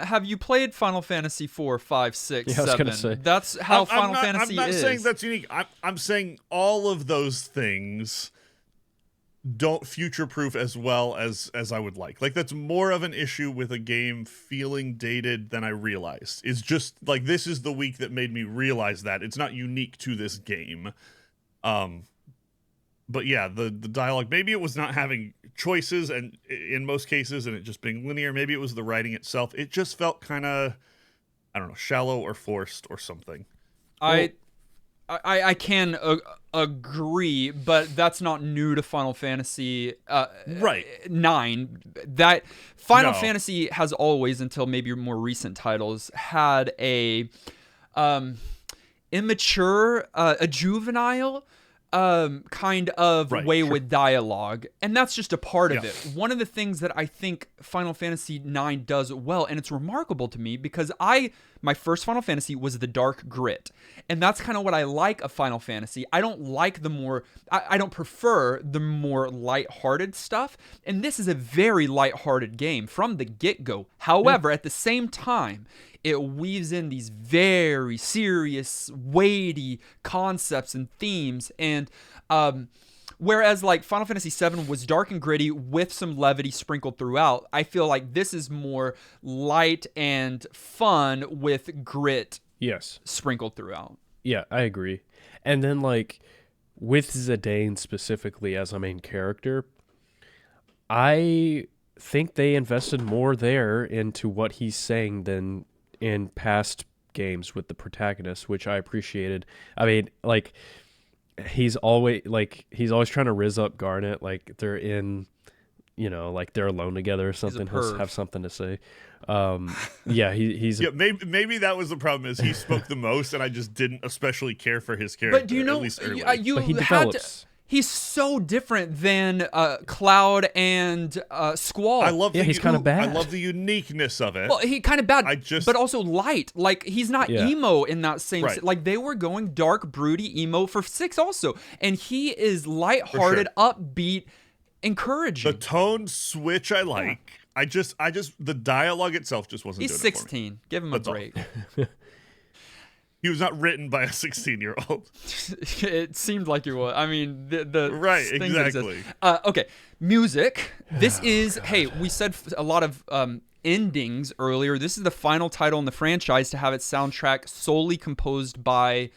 Speaker 1: Have you played Final Fantasy 4, 5, 6,
Speaker 4: Yeah, I was
Speaker 1: 7?
Speaker 4: gonna say.
Speaker 1: That's how Final Fantasy is.
Speaker 3: I'm not saying that's unique. I'm saying all of those things don't future-proof as well as I would like. That's more of an issue with a game feeling dated than I realized. It's just this is the week that made me realize that it's not unique to this game. But yeah, the dialogue, maybe it was not having choices, and in most cases, and it just being linear. Maybe it was the writing itself. It just felt kind of, I don't know, shallow or forced or something.
Speaker 1: I can agree, but that's not new to Final Fantasy
Speaker 3: Right.
Speaker 1: 9. That Final
Speaker 3: No.
Speaker 1: Fantasy has always, until maybe more recent titles, had a immature, a juvenile kind of way with dialogue, and that's just a part of
Speaker 3: Yeah.
Speaker 1: it. One of the things that I think Final Fantasy IX does well, and it's remarkable to me because my first Final Fantasy was the dark grit, and that's kind of what I like of Final Fantasy. I don't like I don't prefer the more lighthearted stuff, and this is a very lighthearted game from the get-go. However, at the same time, it weaves in these very serious, weighty concepts and themes. And whereas like Final Fantasy VII was dark and gritty with some levity sprinkled throughout, I feel like this is more light and fun with grit sprinkled throughout.
Speaker 4: Yeah, I agree. And then like with Zidane specifically as a main character, I think they invested more there into what he's saying than in past games with the protagonist, which I appreciated. I mean, like he's always trying to rizz up Garnet, like they're in, like they're alone together or something. He'll have something to say. He's
Speaker 3: maybe that was the problem, is he spoke the most, and I just didn't especially care for his character.
Speaker 1: But do you know,
Speaker 3: at least early.
Speaker 4: but he develops.
Speaker 1: He's so different than Cloud and Squall.
Speaker 3: I love
Speaker 4: he's kind of bad.
Speaker 3: I love the uniqueness of it.
Speaker 1: Well, he kind of bad,
Speaker 3: I just-
Speaker 1: but also light. Like he's not emo in that same.
Speaker 3: Right.
Speaker 1: Like they were going dark, broody emo for 6 also, and he is lighthearted, upbeat, encouraging.
Speaker 3: The tone switch I like. I just the dialogue itself just wasn't.
Speaker 1: He's
Speaker 3: doing it for me.
Speaker 1: 16. Give him a break.
Speaker 3: He was not written by a 16-year-old.
Speaker 1: It seemed like he was. I mean, the
Speaker 3: Right,
Speaker 1: things that
Speaker 3: exactly.
Speaker 1: exist. Okay, music. This is. Hey, we said a lot of endings earlier. This is the final title in the franchise to have its soundtrack solely composed by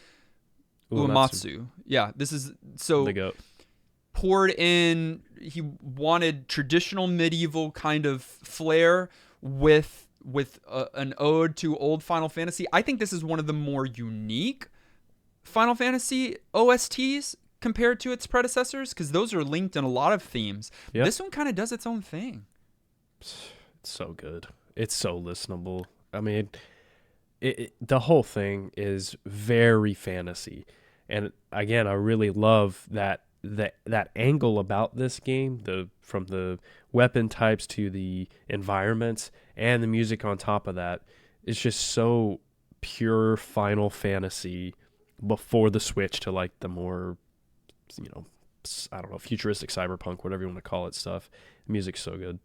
Speaker 1: Uematsu. Yeah, this is so poured in. He wanted traditional medieval kind of flair with an ode to old Final Fantasy. I think this is one of the more unique Final Fantasy OSTs compared to its predecessors, because those are linked in a lot of themes.
Speaker 4: Yep.
Speaker 1: This one kind of does its own thing.
Speaker 4: It's so good. It's so listenable. I mean, the whole thing is very fantasy. And again, I really love that angle about this game, from the weapon types to the environments and the music on top of that. It's just so pure Final Fantasy before the switch to like the more, I don't know, futuristic cyberpunk, whatever you want to call it stuff. The music's so good.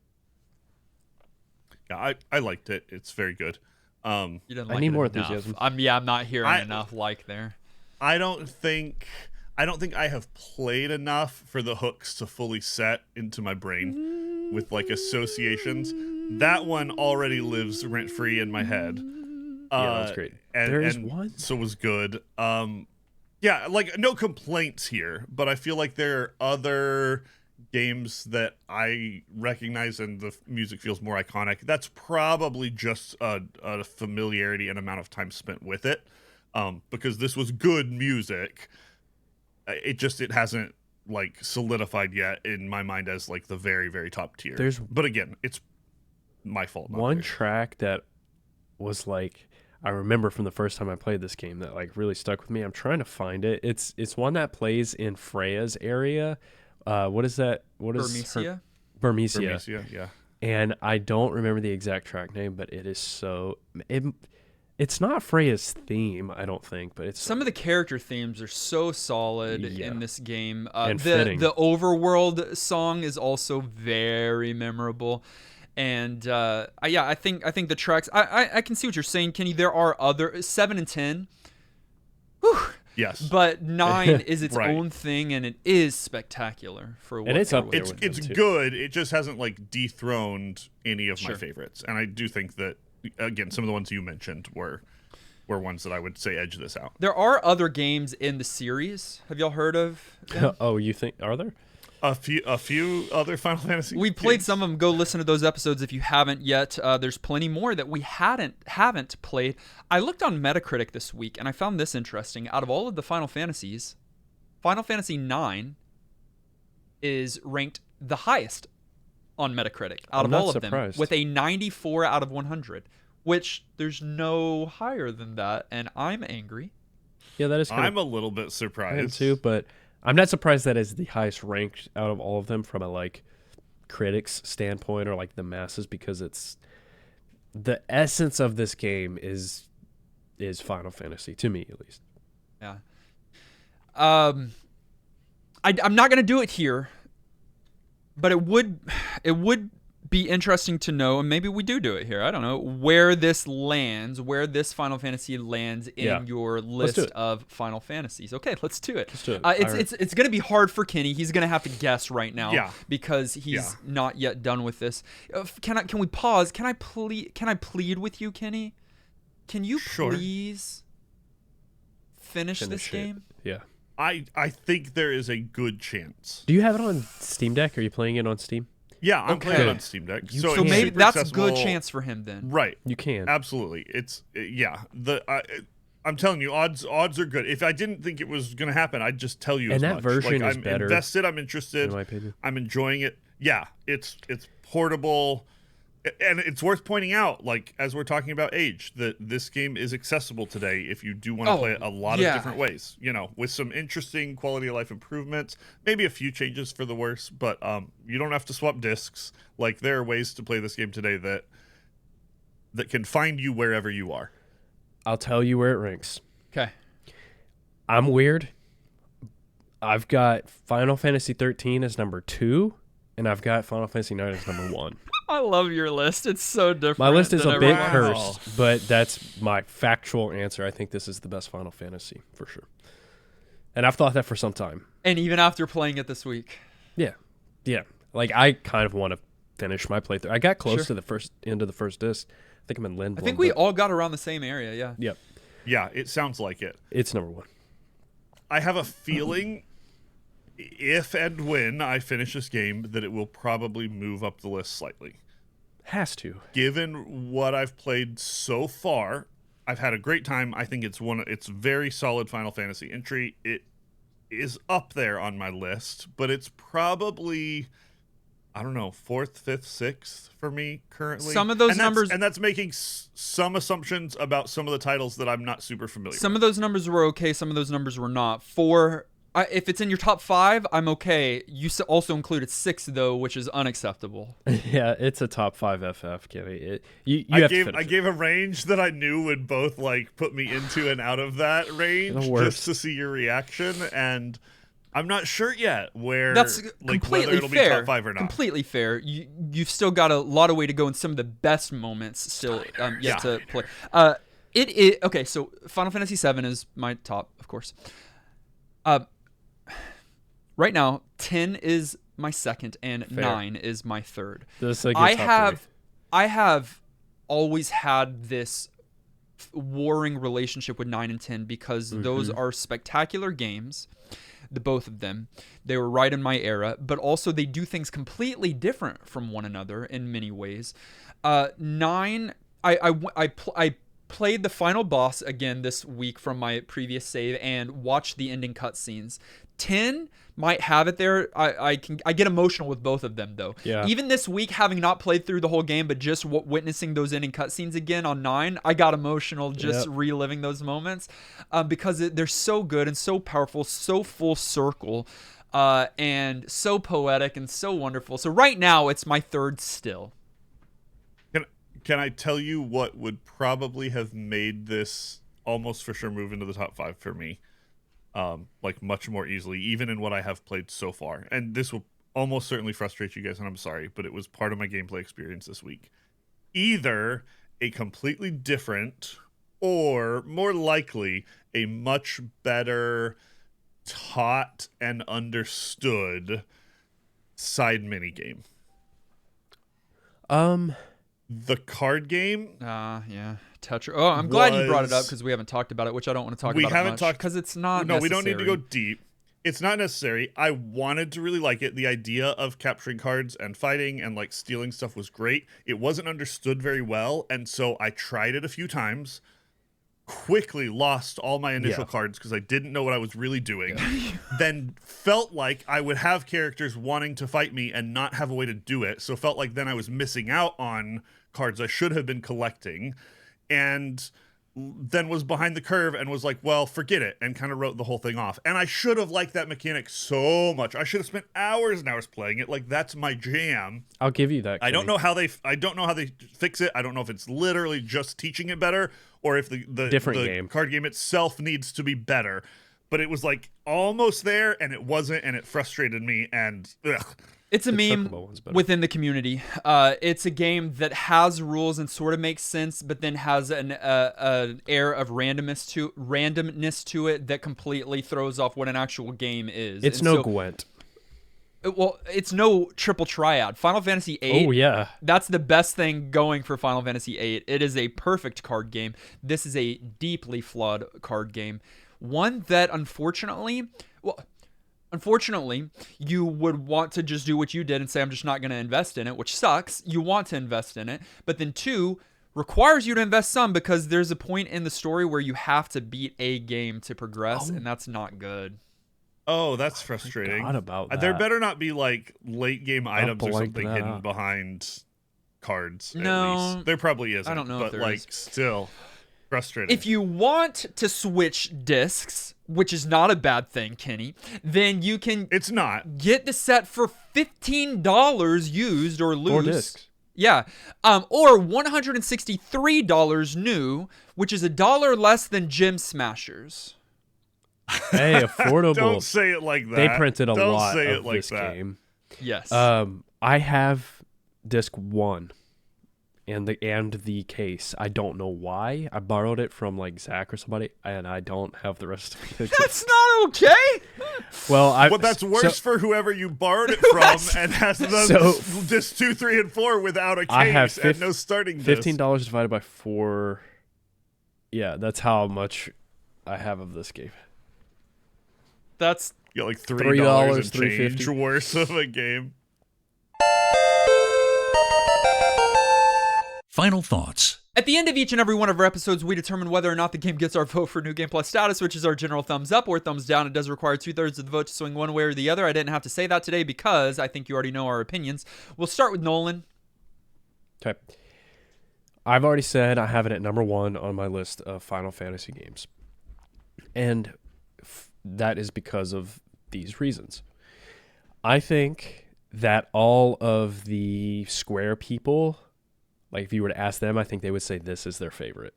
Speaker 3: Yeah, I liked it. It's very good.
Speaker 1: You didn't like
Speaker 4: I need
Speaker 1: it
Speaker 4: more
Speaker 1: enough.
Speaker 4: enthusiasm.
Speaker 1: I'm not hearing enough like there.
Speaker 3: I don't think I have played enough for the hooks to fully set into my brain with like associations. That one already lives rent free in my head.
Speaker 4: Yeah, that's great.
Speaker 3: And
Speaker 4: one.
Speaker 3: So was good. Yeah, like no complaints here, but I feel like there are other games that I recognize and the music feels more iconic. That's probably just a familiarity and amount of time spent with it. Because this was good music. It hasn't like solidified yet in my mind as like the very, very top tier. But again, it's my fault.
Speaker 4: One track that was like, I remember from the first time I played this game that like really stuck with me. I'm trying to find it. It's one that plays in Freya's area. What is that? What is
Speaker 1: Burmecia?
Speaker 3: Burmecia, yeah.
Speaker 4: And I don't remember the exact track name, but it is so. It's not Freya's theme, I don't think, but it's
Speaker 1: some of the character themes are so solid in this game.
Speaker 4: And fitting.
Speaker 1: The Overworld song is also very memorable. And I think the tracks. I can see what you're saying, Kenny. There are other 7 and 10. Whew.
Speaker 3: Yes,
Speaker 1: but 9 is its
Speaker 3: Right.
Speaker 1: own thing, and it is spectacular for what
Speaker 4: And it's up there.
Speaker 3: it's good. It just hasn't like dethroned any of my favorites, and I do think that again some of the ones you mentioned were ones that I would say edge this out.
Speaker 1: There are other games in the series. Have y'all heard of them?
Speaker 4: Oh, you think are there?
Speaker 3: A few other Final Fantasy.
Speaker 1: We played
Speaker 3: games.
Speaker 1: some of them. Go listen to those episodes if you haven't yet. There's plenty more that we haven't played. I looked on Metacritic this week and I found this interesting. Out of all of the Final Fantasies, Final Fantasy IX is ranked the highest on Metacritic out of all of them, with a 94 out of 100, which there's no higher than that, and I'm angry.
Speaker 4: Yeah, that is.
Speaker 3: I'm a little bit surprised
Speaker 4: too, but I'm not surprised that is the highest ranked out of all of them from a like critics standpoint or like the masses, because it's the essence of this game is Final Fantasy, to me at least.
Speaker 1: Yeah. I'm not gonna do it here, but it would be interesting to know, and maybe we do it here. I don't know where this Final Fantasy lands in your list of Final Fantasies. Okay, let's do it.
Speaker 4: Let's do it.
Speaker 1: It's going to be hard for Kenny. He's going to have to guess right now because he's not yet done with this. Can we pause? Can I plead with you, Kenny? Can you please finish this game?
Speaker 4: Yeah.
Speaker 3: I think there is a good chance.
Speaker 4: Do you have it on Steam Deck? Are you playing it on Steam?
Speaker 3: Yeah, I'm playing it on Steam Deck.
Speaker 1: So maybe that's a good chance for him then.
Speaker 3: Right.
Speaker 4: You can.
Speaker 3: Absolutely. I'm telling you, odds are good. If I didn't think it was going to happen, I'd just tell you.
Speaker 4: And that
Speaker 3: much.
Speaker 4: version is
Speaker 3: I'm
Speaker 4: better.
Speaker 3: Invested. I'm interested.
Speaker 4: In my opinion.
Speaker 3: I'm enjoying it. Yeah, it's portable, and it's worth pointing out, like as we're talking about age, that this game is accessible today if you do want to play it a lot of different ways. With some interesting quality of life improvements, maybe a few changes for the worse, but you don't have to swap discs. Like there are ways to play this game today that can find you wherever you are.
Speaker 4: I'll tell you where it ranks.
Speaker 1: Okay.
Speaker 4: I'm weird. I've got Final Fantasy 13 as number 2, and I've got Final Fantasy 9 as number 1.
Speaker 1: I love your list. It's so different.
Speaker 4: My list is a bit
Speaker 3: Wow.
Speaker 4: cursed, but that's my factual answer. I think this is the best Final Fantasy for sure. And I've thought that for some time.
Speaker 1: And even after playing it this week.
Speaker 4: Yeah. Yeah. Like I kind of want to finish my playthrough. I got close to the end of the first disc. I think I'm in Lindblom.
Speaker 1: I think we all got around the same area, yeah.
Speaker 4: Yep.
Speaker 3: Yeah, it sounds like it.
Speaker 4: It's number 1.
Speaker 3: I have a feeling if and when I finish this game that it will probably move up the list slightly.
Speaker 4: Has to.
Speaker 3: Given what I've played so far, I've had a great time. I think it's very solid Final Fantasy entry. It is up there on my list, but it's probably, I don't know, 4th, 5th, 6th for me currently.
Speaker 1: Some of those numbers,
Speaker 3: and that's making some assumptions about some of the titles that I'm not super familiar with.
Speaker 1: Some of those numbers were okay, some of those numbers were not. If it's in your top 5, I'm okay. You also included 6 though, which is unacceptable.
Speaker 4: Yeah, it's a top 5 FF, Kenny.
Speaker 3: I gave a range that I knew would both like put me into and out of that range just to see your reaction, and I'm not sure yet
Speaker 1: that's completely
Speaker 3: whether it'll
Speaker 1: fair.
Speaker 3: be top 5 or not.
Speaker 1: Completely fair. You've still got a lot of way to go, in some of the best moments still yet to play. Okay. So Final Fantasy VII is my top, of course. Right now, 10 is my second, and 9 is my third. I have always had this warring relationship with 9 and 10 because those are spectacular games. The both of them, they were right in my era, but also they do things completely different from one another in many ways. 9, I played the final boss again this week from my previous save and watched the ending cutscenes. 10 might have it there. I get emotional with both of them though.
Speaker 4: Yeah.
Speaker 1: Even this week, having not played through the whole game, but just witnessing those ending cutscenes again on 9, I got emotional just reliving those moments because they're so good and so powerful, so full circle, and so poetic and so wonderful. So right now, it's my third still.
Speaker 3: Can I tell you what would probably have made this almost for sure move into the top 5 for me? Like much more easily, even in what I have played so far. And this will almost certainly frustrate you guys, and I'm sorry, but it was part of my gameplay experience this week. Either a completely different, or more likely, a much better taught and understood side minigame. The card game.
Speaker 1: Yeah. Tetra. Oh, I'm glad you brought it up because we haven't talked about it, which I don't want to talk about. We haven't talked because it's not.
Speaker 3: No,
Speaker 1: necessary.
Speaker 3: we don't need to go deep. It's not necessary. I wanted to really like it. The idea of capturing cards and fighting and like stealing stuff was great. It wasn't understood very well, and so I tried it a few times. Quickly lost all my initial cards because I didn't know what I was really doing. Then felt like I would have characters wanting to fight me and not have a way to do it. So felt like then I was missing out on cards I should have been collecting. And then was behind the curve and was like, well, forget it, and kind of wrote the whole thing off. And I should have liked that mechanic so much. I should have spent hours and hours playing it. Like, that's my jam.
Speaker 4: I'll give you that.
Speaker 3: I don't know how they fix it. I don't know if it's literally just teaching it better or if the
Speaker 4: game.
Speaker 3: card game itself needs to be better. But it was like almost there, and it wasn't, and it frustrated me. And ugh.
Speaker 1: It's a meme within the community. It's a game that has rules and sort of makes sense, but then has an air of randomness to it that completely throws off what an actual game is.
Speaker 4: It's no Gwent.
Speaker 1: Well, it's no triple triad. Final Fantasy VIII.
Speaker 4: Oh yeah,
Speaker 1: that's the best thing going for Final Fantasy VIII. It is a perfect card game. This is a deeply flawed card game. One that unfortunately, you would want to just do what you did and say, I'm just not going to invest in it, which sucks. You want to invest in it. But then 2, requires you to invest some because there's a point in the story where you have to beat a game to progress, and that's not good.
Speaker 3: Oh, that's frustrating.
Speaker 4: I forgot about that.
Speaker 3: There better not be like late game items or something hidden behind cards.
Speaker 1: No.
Speaker 3: At least. There probably isn't.
Speaker 1: I don't know
Speaker 3: but
Speaker 1: if there
Speaker 3: like
Speaker 1: is.
Speaker 3: Still frustrating.
Speaker 1: If you want to switch discs, which is not a bad thing, Kenny, then you can
Speaker 3: It's not.
Speaker 1: get the set for $15 used or loose.
Speaker 4: 4 discs.
Speaker 1: Yeah. Or $163 new, which is $1 less than Gem Smashers.
Speaker 4: Hey, affordable.
Speaker 3: Don't say it like that.
Speaker 4: They printed a
Speaker 3: Don't
Speaker 4: lot
Speaker 3: say
Speaker 4: of
Speaker 3: it like
Speaker 4: this
Speaker 3: that.
Speaker 4: game.
Speaker 1: Yes.
Speaker 4: I have disc 1 and the case. I don't know why. I borrowed it from like Zach or somebody, and I don't have the rest of it.
Speaker 1: That's not okay.
Speaker 4: Well,
Speaker 3: that's worse for whoever you borrowed it from and has the disc 2, 3, and 4 without a case
Speaker 4: I have
Speaker 3: and no starting disc.
Speaker 4: $15 divided by 4. Yeah, that's how much I have of this game.
Speaker 1: That's
Speaker 3: You got like $3 and change
Speaker 4: $3.50
Speaker 3: worth of a game.
Speaker 5: Final thoughts.
Speaker 1: At the end of each and every one of our episodes, we determine whether or not the game gets our vote for New Game Plus status, which is our general thumbs up or thumbs down. It does require 2/3 of the vote to swing one way or the other. I didn't have to say that today because I think you already know our opinions. We'll start with Nolan.
Speaker 4: Okay. I've already said I have it at number 1 on my list of Final Fantasy games. And that is because of these reasons. I think that all of the Square people, like if you were to ask them, I think they would say this is their favorite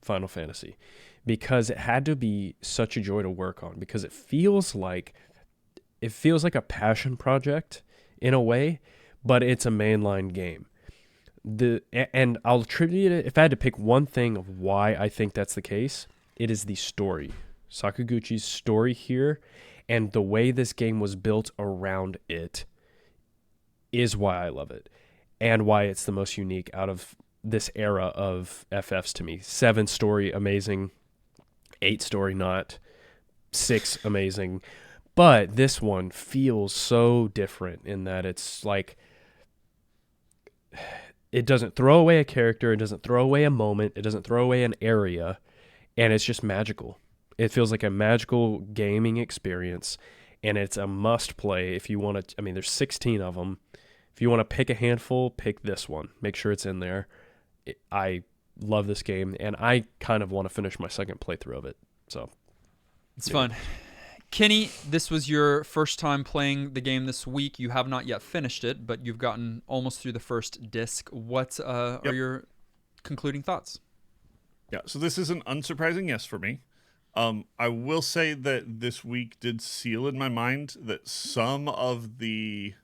Speaker 4: Final Fantasy, because it had to be such a joy to work on, because it feels like a passion project in a way, but it's a mainline game. And I'll attribute it, if I had to pick one thing of why I think that's the case, it is the story. Sakaguchi's story here and the way this game was built around it is why I love it and why it's the most unique out of this era of FFs to me. 7 story, amazing. 8 story, not. 6, amazing. But this one feels so different in that it's like, it doesn't throw away a character, it doesn't throw away a moment, it doesn't throw away an area, and it's just magical. It feels like a magical gaming experience, and it's a must play if you want to. I mean, there's 16 of them. If you want to pick a handful, pick this one. Make sure it's in there. I love this game, and I kind of want to finish my second playthrough of it. So
Speaker 1: it's fun. Kenny, this was your first time playing the game this week. You have not yet finished it, but you've gotten almost through the first disc. What are your concluding thoughts?
Speaker 3: Yeah, so this is an unsurprising yes for me. I will say that this week did seal in my mind that some of the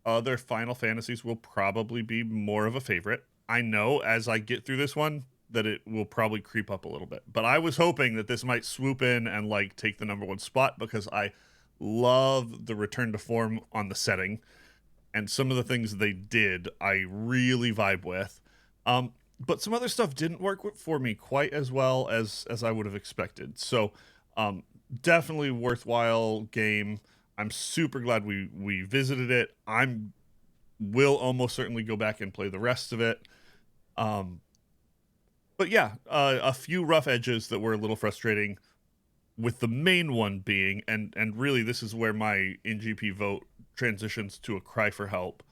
Speaker 3: other Final Fantasies will probably be more of a favorite. I know as I get through this one that it will probably creep up a little bit. But I was hoping that this might swoop in and like take the number 1 spot because I love the return to form on the setting. And some of the things they did, I really vibe with. But some other stuff didn't work for me quite as well as I would have expected. So definitely worthwhile game. I'm super glad we visited it. Will almost certainly go back and play the rest of it. But yeah, a few rough edges that were a little frustrating, with the main one being, and really this is where my NGP vote transitions to a cry for help.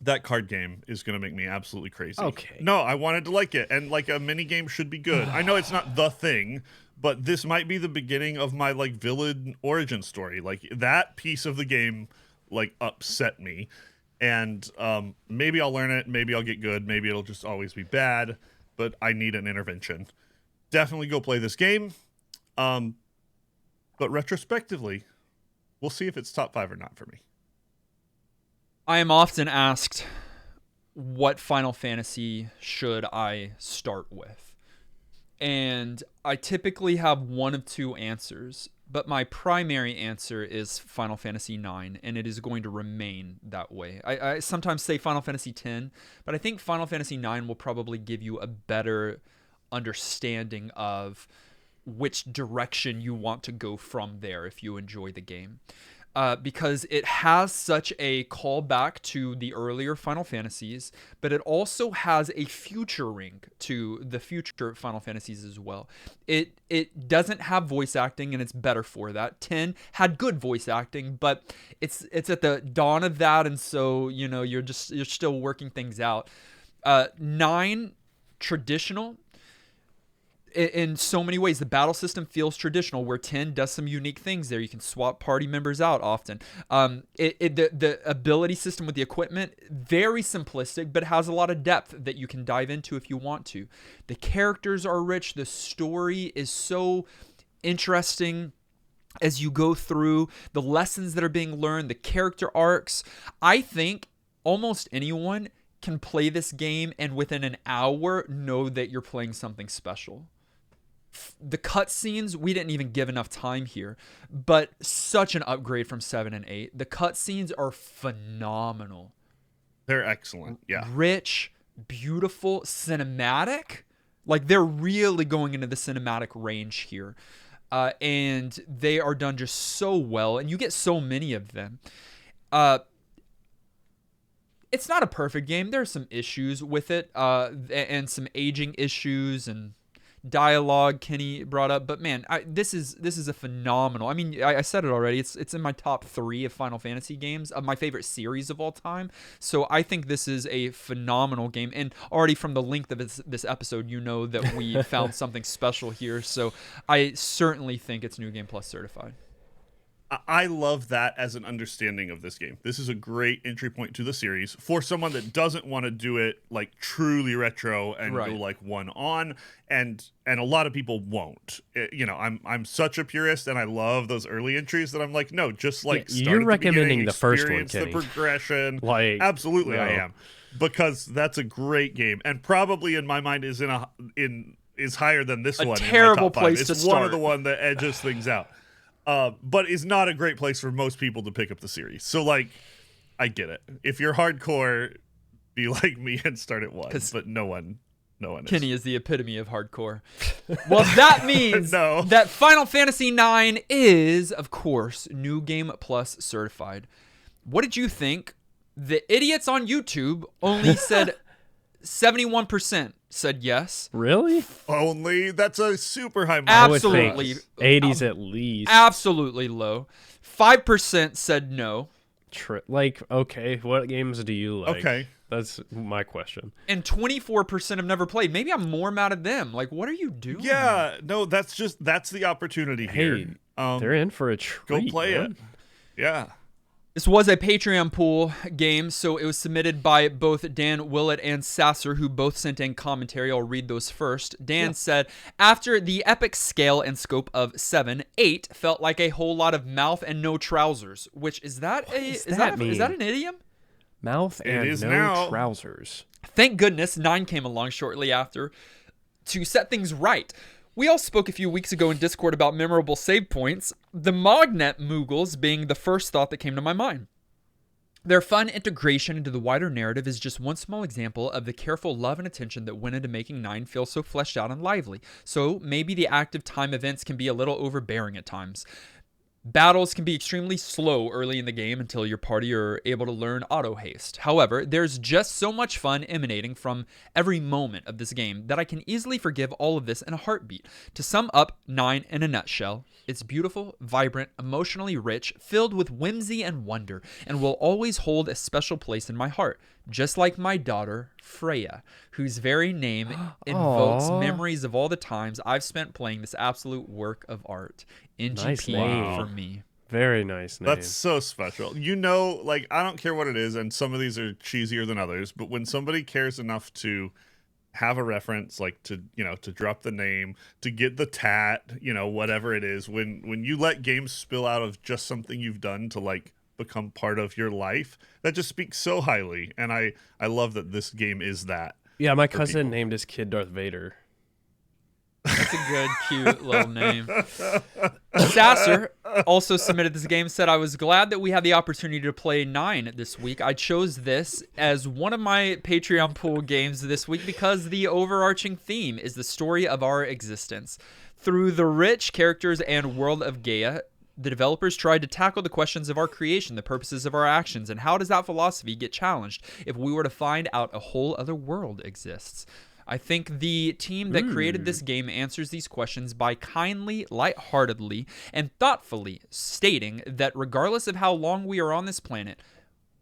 Speaker 3: That card game is going to make me absolutely crazy.
Speaker 4: Okay.
Speaker 3: No, I wanted to like it. And like a mini game should be good. I know it's not the thing, but this might be the beginning of my like villain origin story. Like that piece of the game like upset me. And maybe I'll learn it. Maybe I'll get good. Maybe it'll just always be bad. But I need an intervention. Definitely go play this game. But retrospectively, we'll see if it's top 5 or not for me.
Speaker 1: I am often asked, what Final Fantasy should I start with? And I typically have one of two answers, but my primary answer is Final Fantasy IX, and it is going to remain that way. I sometimes say Final Fantasy X, but I think Final Fantasy IX will probably give you a better understanding of which direction you want to go from there if you enjoy the game. Because it has such a callback to the earlier Final Fantasies, but it also has a futuring to the future Final Fantasies as well. It doesn't have voice acting, and it's better for that. 10 had good voice acting, but it's at the dawn of that, and so you're still working things out. 9, traditional. In so many ways, the battle system feels traditional, where 10 does some unique things there. You can swap party members out often. The ability system with the equipment, very simplistic, but has a lot of depth that you can dive into if you want to. The characters are rich. The story is so interesting as you go through. The lessons that are being learned, the character arcs. I think almost anyone can play this game and within an hour know that you're playing something special. The cutscenes, we didn't even give enough time here, but such an upgrade from 7 and 8. The cutscenes are phenomenal.
Speaker 3: They're excellent. Yeah.
Speaker 1: Rich, beautiful, cinematic. Like, they're really going into the cinematic range here. And they are done just so well, and you get so many of them. It's not a perfect game. There are some issues with it, and some aging issues and dialogue Kenny brought up. But man, this is a phenomenal. I mean, I said it already. It's in my top 3 of Final Fantasy games, of my favorite series of all time. So I think this is a phenomenal game. And already from the length of this episode, you know that we found something special here. So I certainly think it's New Game Plus certified.
Speaker 3: I love that as an understanding of this game. This is a great entry point to the series for someone that doesn't want to do it like truly retro and go like one on, and a lot of people won't. I'm such a purist, and I love those early entries that I'm like, no, just like start
Speaker 4: you're
Speaker 3: at
Speaker 4: recommending the first one,
Speaker 3: experience
Speaker 4: Kenny.
Speaker 3: The progression,
Speaker 4: Like,
Speaker 3: absolutely,
Speaker 4: no.
Speaker 3: I am, because that's a great game, and probably in my mind is is higher than this one.
Speaker 1: Terrible
Speaker 3: in my top
Speaker 1: place
Speaker 3: 5.
Speaker 1: to
Speaker 3: It's one
Speaker 1: start.
Speaker 3: of the one that edges things out. But is not a great place for most people to pick up the series. So, like, I get it. If you're hardcore, be like me and start at 1. But no one is.
Speaker 1: Kenny is the epitome of hardcore. Well, that means
Speaker 3: No.
Speaker 1: that Final Fantasy IX is, of course, New Game Plus certified. What did you think? The idiots on YouTube only said 71% said yes.
Speaker 4: Really?
Speaker 3: Only? That's a super high mark.
Speaker 1: Absolutely.
Speaker 4: 80s at least.
Speaker 1: Absolutely low. 5% said no.
Speaker 4: Okay, what games do you like?
Speaker 3: Okay.
Speaker 4: That's my question.
Speaker 1: And 24% have never played. Maybe I'm more mad at them. Like, what are you doing?
Speaker 3: Yeah, no, that's the opportunity here.
Speaker 4: They're in for a treat.
Speaker 3: Go play
Speaker 4: man.
Speaker 3: it. Yeah.
Speaker 1: This was a Patreon pool game, so it was submitted by both Dan Willett and Sasser, who both sent in commentary. I'll read those first. Dan said, after the epic scale and scope of 7, 8 felt like a whole lot of mouth and no trousers. Which, is that
Speaker 4: does that mean?
Speaker 1: Is that an idiom?
Speaker 4: Mouth and
Speaker 3: is
Speaker 4: no
Speaker 3: now.
Speaker 4: trousers.
Speaker 1: Thank goodness 9 came along shortly after to set things right. We all spoke a few weeks ago in Discord about memorable save points, the Mognet Moogles being the first thought that came to my mind. Their fun integration into the wider narrative is just one small example of the careful love and attention that went into making 9 feel so fleshed out and lively. So maybe the active time events can be a little overbearing at times. Battles can be extremely slow early in the game until your party are able to learn auto haste. However, there's just so much fun emanating from every moment of this game that I can easily forgive all of this in a heartbeat. To sum up 9 in a nutshell, it's beautiful, vibrant, emotionally rich, filled with whimsy and wonder, and will always hold a special place in my heart, just like my daughter, Freya, whose very name invokes
Speaker 4: Aww.
Speaker 1: memories of all the times I've spent playing this absolute work of art. NGP
Speaker 4: Nice name.
Speaker 1: for me.
Speaker 4: Very nice name.
Speaker 3: That's so special. You know, like, I don't care what it is, and some of these are cheesier than others, but when somebody cares enough to have a reference, like to drop the name, to get the tat, whatever it is, when you let games spill out of just something you've done to like become part of your life, that just speaks so highly. And I love that this game is that.
Speaker 4: Yeah, my
Speaker 3: for
Speaker 4: cousin
Speaker 3: people.
Speaker 4: named his kid Darth Vader.
Speaker 1: That's a good, cute little name. Sasser also submitted this game, said, I was glad that we had the opportunity to play 9 this week. I chose this as one of my Patreon pool games this week because the overarching theme is the story of our existence. Through the rich characters and world of Gaia, the developers tried to tackle the questions of our creation, the purposes of our actions, and how does that philosophy get challenged if we were to find out a whole other world exists. I think the team that created this game answers these questions by kindly, lightheartedly, and thoughtfully stating that regardless of how long we are on this planet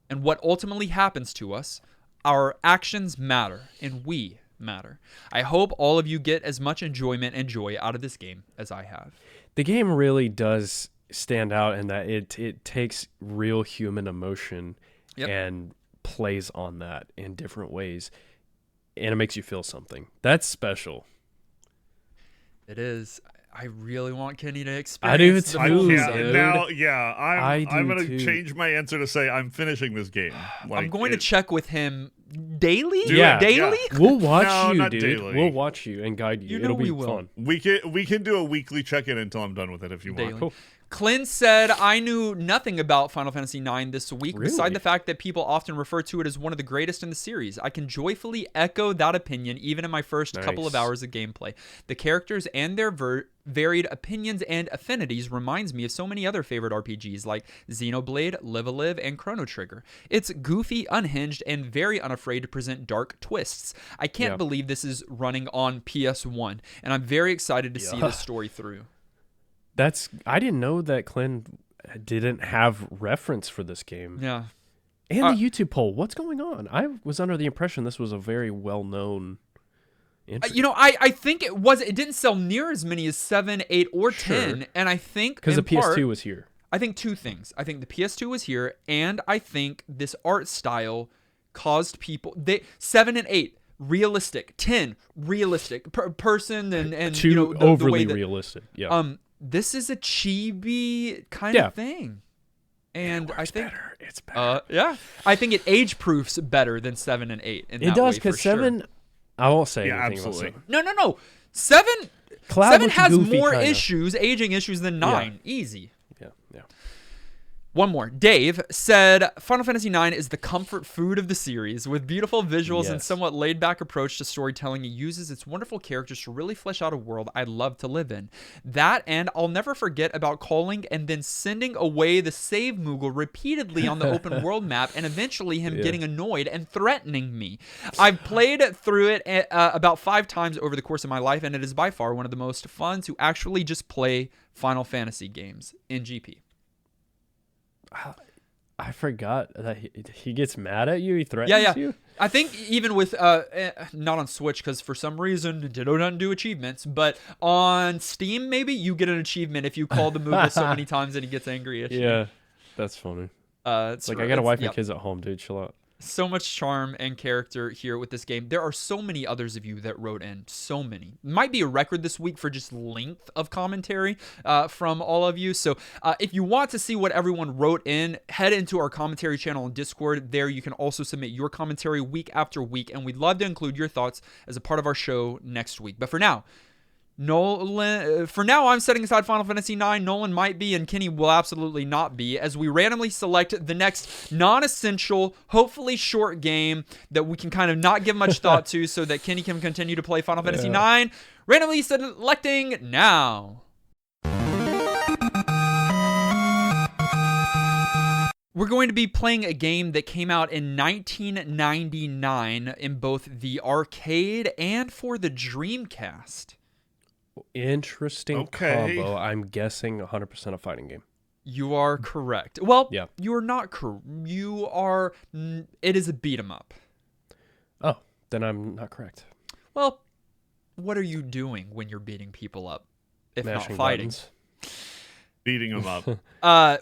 Speaker 1: and what ultimately happens to us, our actions matter and we matter. I hope all of you get as much enjoyment and joy out of this game as I have.
Speaker 4: The game really does stand out in that it takes real human emotion and plays on that in different ways. And it makes you feel something. That's special.
Speaker 1: It is. I really want Kenny to
Speaker 4: I
Speaker 1: experience
Speaker 4: do
Speaker 1: the
Speaker 4: too,
Speaker 1: moves,
Speaker 3: Yeah,
Speaker 1: dude.
Speaker 3: now, yeah, I'm going to
Speaker 4: too.
Speaker 3: change my answer to say I'm finishing this game. Like,
Speaker 1: I'm going to check with him daily?
Speaker 3: Do it,
Speaker 4: Yeah.
Speaker 1: Daily?
Speaker 3: yeah.
Speaker 4: We'll watch
Speaker 3: No,
Speaker 4: you,
Speaker 3: not
Speaker 4: dude.
Speaker 3: daily.
Speaker 4: We'll watch you and guide you.
Speaker 1: You know
Speaker 4: It'll be
Speaker 1: we will.
Speaker 4: fun.
Speaker 3: We can do a weekly check-in until I'm done with it if you want.
Speaker 1: Daily.
Speaker 4: Cool.
Speaker 1: Clint said, I knew nothing about Final Fantasy IX this week, beside
Speaker 4: Really?
Speaker 1: the fact that people often refer to it as one of the greatest in the series. I can joyfully echo that opinion even in my first couple of
Speaker 4: Nice.
Speaker 1: hours of gameplay. The characters and their varied opinions and affinities reminds me of so many other favorite RPGs like Xenoblade, Live A Live, and Chrono Trigger. It's goofy, unhinged, and very unafraid to present dark twists. I can't
Speaker 4: Yeah.
Speaker 1: believe this is running on PS1, and I'm very excited to see the story through.
Speaker 4: I didn't know that Clint didn't have reference for this game.
Speaker 1: Yeah.
Speaker 4: And the YouTube poll. What's going on? I was under the impression this was a very well-known entry.
Speaker 1: I think it didn't sell near as many as 7, 8, or 10, and I think
Speaker 4: Because
Speaker 1: in
Speaker 4: the PS2
Speaker 1: part,
Speaker 4: was here.
Speaker 1: I think two things. I think the PS2 was here, and I think this art style caused people 7 and 8 realistic, 10 realistic person, and
Speaker 4: Too
Speaker 1: the
Speaker 4: overly
Speaker 1: way that,
Speaker 4: realistic. Yeah.
Speaker 1: this is a chibi kind
Speaker 4: Yeah.
Speaker 1: of thing, and I think
Speaker 4: It's better.
Speaker 1: I think it age proofs better than 7 and 8. In
Speaker 4: It
Speaker 1: that
Speaker 4: does
Speaker 1: way, for
Speaker 4: because
Speaker 1: sure.
Speaker 4: 7. I won't say
Speaker 3: Yeah,
Speaker 4: anything
Speaker 3: absolutely.
Speaker 4: about 7.
Speaker 1: No. 7
Speaker 4: Cloud
Speaker 1: 7
Speaker 4: looks
Speaker 1: has
Speaker 4: goofy,
Speaker 1: more
Speaker 4: kinda.
Speaker 1: aging issues than 9. Easy.
Speaker 4: Yeah.
Speaker 1: One more. Dave said, Final Fantasy IX is the comfort food of the series. With beautiful visuals and
Speaker 4: Yes.
Speaker 1: somewhat laid-back approach to storytelling, it uses its wonderful characters to really flesh out a world I'd love to live in. That, and I'll never forget about calling and then sending away the save Moogle repeatedly on the open world map, and eventually him getting annoyed and threatening me. I've played through it about 5 times over the course of my life, and it is by far one of the most fun to actually just play Final Fantasy games in GP.
Speaker 4: I forgot that he gets mad at you. He threatens
Speaker 1: Yeah.
Speaker 4: you.
Speaker 1: I think even with not on Switch because for some reason Ditto doesn't do achievements, but on Steam maybe you get an achievement if you call the Moogle so many times that he gets angry at you.
Speaker 4: Yeah. That's funny.
Speaker 1: It's
Speaker 4: Like, I got a wife
Speaker 1: yeah.
Speaker 4: and kids at home, dude. Chill out.
Speaker 1: So much charm and character here with this game. There are so many others of you that wrote in. So many. Might be a record this week for just length of commentary from all of you. So if you want to see what everyone wrote in, head into our commentary channel on Discord. There you can also submit your commentary week after week, and we'd love to include your thoughts as a part of our show next week. But for now, I'm setting aside Final Fantasy IX. Nolan might be, and Kenny will absolutely not be, as we randomly select the next non-essential, hopefully short game that we can kind of not give much thought to so that Kenny can continue to play Final Fantasy IX. Randomly selecting now. We're going to be playing a game that came out in 1999 in both the arcade and for the Dreamcast.
Speaker 4: Interesting combo. I'm guessing 100% a fighting game.
Speaker 1: You are correct. Well,
Speaker 4: Yeah.
Speaker 1: you are not correct. It is a beat 'em up.
Speaker 4: Oh, then I'm not correct.
Speaker 1: Well, what are you doing when you're beating people up, if
Speaker 4: Mashing
Speaker 1: not fighting?
Speaker 4: buttons.
Speaker 3: Beating them up.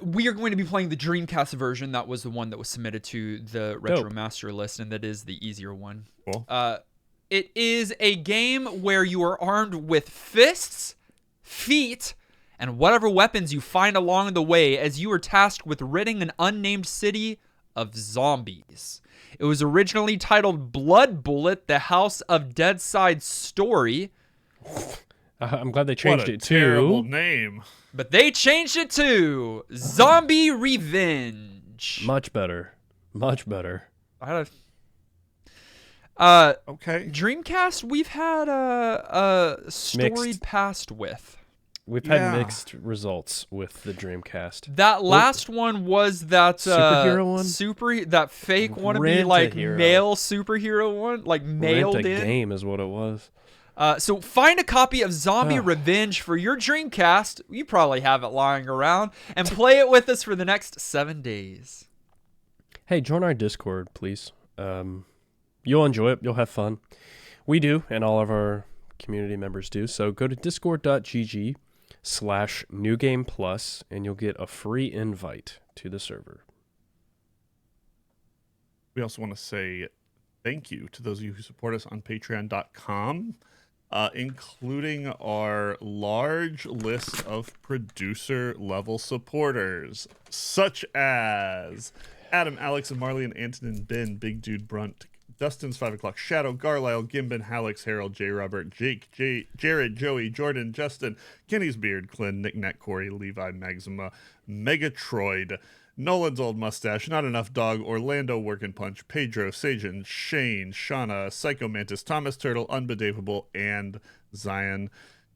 Speaker 1: We are going to be playing the Dreamcast version. That was the one that was submitted to the Retro Master list, and that is the easier one.
Speaker 3: Cool.
Speaker 1: It is a game where you are armed with fists, feet, and whatever weapons you find along the way as you are tasked with ridding an unnamed city of zombies. It was originally titled Blood Bullet, The House of Deadside Story.
Speaker 4: I'm glad they changed
Speaker 3: What a
Speaker 4: it
Speaker 3: terrible
Speaker 4: to
Speaker 3: name.
Speaker 1: But they changed it to Zombie Revenge.
Speaker 4: much better. Much better.
Speaker 3: Okay.
Speaker 1: Dreamcast, we've had a storied
Speaker 4: Mixed.
Speaker 1: past with.
Speaker 4: We've
Speaker 3: Yeah.
Speaker 4: had mixed results with the Dreamcast.
Speaker 1: That last one was that
Speaker 4: Superhero one?
Speaker 1: that fake wannabe
Speaker 4: Rent a
Speaker 1: like
Speaker 4: hero.
Speaker 1: male superhero one, like mailed
Speaker 4: Rent a
Speaker 1: in.
Speaker 4: game is what it was.
Speaker 1: So find a copy of Zombie Revenge for your Dreamcast. You probably have it lying around, and play it with us for the next 7 days.
Speaker 4: Hey, join our Discord, please. You'll enjoy it. You'll have fun. We do, and all of our community members do. So go to discord.gg/newgameplus, and you'll get a free invite to the server.
Speaker 3: We also want to say thank you to those of you who support us on patreon.com, including our large list of producer-level supporters, such as Adam, Alex, and Marley, and Antonin, Ben, Big Dude, Brunt, Dustin's 5 o'clock, Shadow, Garlisle, Gimbin, Hallex, Harold, J. Robert, Jake, Jared, Joey, Jordan, Justin, Kenny's Beard, Clint, Nick, Nat, Corey, Levi, Maxima, Megatroid, Nolan's Old Mustache, Not Enough Dog, Orlando, Workin' Punch, Pedro, Sajin, Shane, Shauna, Psycho Mantis, Thomas Turtle, Unbedavable, and Zion.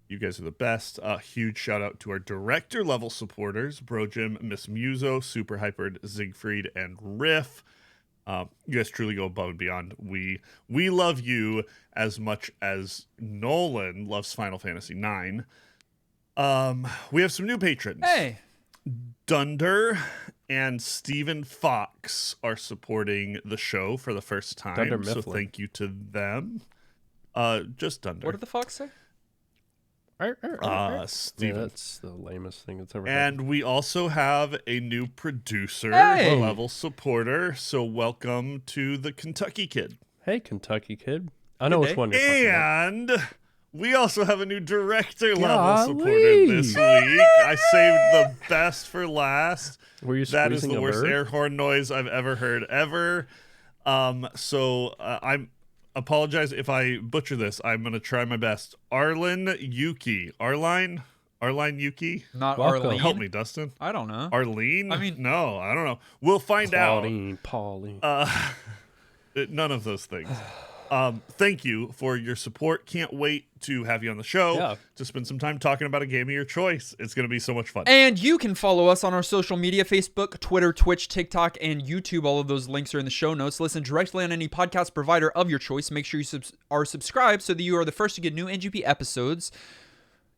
Speaker 3: You guys are the best. Huge shout out to our director level supporters, Bro Jim, Miss Muso, Super Hypered, Siegfried, and Riff. You guys truly go above and beyond. We love you as much as Nolan loves Final Fantasy IX. We have some new patrons.
Speaker 1: Hey,
Speaker 3: Dunder and Stephen Fox are supporting the show for the first time.
Speaker 4: Dunder
Speaker 3: So
Speaker 4: Mifflin.
Speaker 3: thank you to them. Just Dunder.
Speaker 1: what did the fox say?
Speaker 4: Yeah,
Speaker 3: Stephen.
Speaker 4: that's the lamest thing that's ever happened.
Speaker 3: And we also have a new producer,
Speaker 1: Hey!
Speaker 3: level supporter. So welcome to the Kentucky Kid.
Speaker 4: Hey, Kentucky Kid. I know
Speaker 1: Good
Speaker 4: which
Speaker 1: day.
Speaker 4: one you're talking about.
Speaker 3: And we also have a new director level
Speaker 4: Golly.
Speaker 3: supporter this week. I saved the best for last.
Speaker 4: Were you
Speaker 3: That is
Speaker 4: squeezing
Speaker 3: the
Speaker 4: a
Speaker 3: worst
Speaker 4: bird?
Speaker 3: air horn noise I've ever heard ever. I'm apologize if I butcher this. I'm gonna try my best. Arlen Yuki. Arline Yuki.
Speaker 1: Not
Speaker 4: Welcome.
Speaker 1: Arlene.
Speaker 3: Help me, Dustin.
Speaker 1: I don't know.
Speaker 3: Arlene?
Speaker 1: I mean-
Speaker 3: no, I don't know. We'll find
Speaker 4: Pauline.
Speaker 3: out. None of those things. Thank you for your support. Can't wait to have you on the show
Speaker 4: Yeah.
Speaker 3: to spend some time talking about a game of your choice. It's going to be so much fun.
Speaker 1: And you can follow us on our social media, Facebook, Twitter, Twitch, TikTok, and YouTube. All of those links are in the show notes. Listen directly on any podcast provider of your choice. Make sure you are subscribed so that you are the first to get new NGP episodes.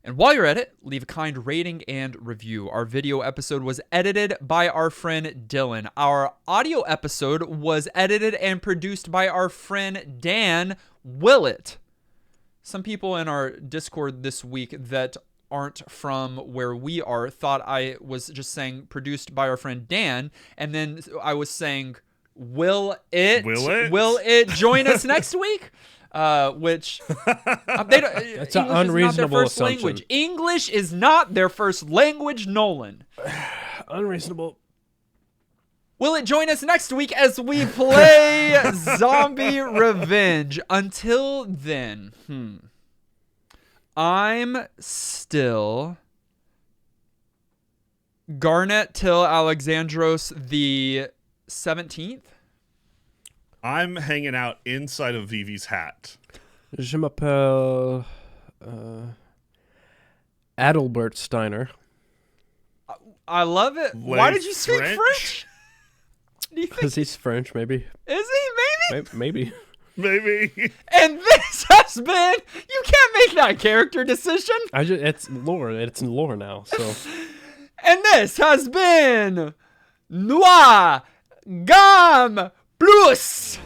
Speaker 1: And while you're at it, leave a kind rating and review. Our video episode was edited by our friend Dylan. Our audio episode was edited and produced by our friend Dan Willett. Some people in our Discord this week that aren't from where we are thought I was just saying produced by our friend Dan, and then I was saying, will it join us next week? Which
Speaker 4: That's an unreasonable assumption.
Speaker 1: language. English is not their first language, Nolan.
Speaker 4: Unreasonable.
Speaker 1: Will it join us next week as we play Zombie Revenge? Until then, I'm still Garnet Till Alexandros the 17th.
Speaker 3: I'm hanging out inside of Vivi's hat.
Speaker 4: Je m'appelle Adalbert Steiner.
Speaker 1: I love it. Why did you speak
Speaker 3: French?
Speaker 1: French? Do you think
Speaker 4: Because he's French, maybe.
Speaker 1: is he? Maybe.
Speaker 4: Maybe.
Speaker 3: Maybe.
Speaker 1: And this has been. You can't make that character decision.
Speaker 4: It's lore. It's lore now. So
Speaker 1: And this has been Noir Gamme Plus.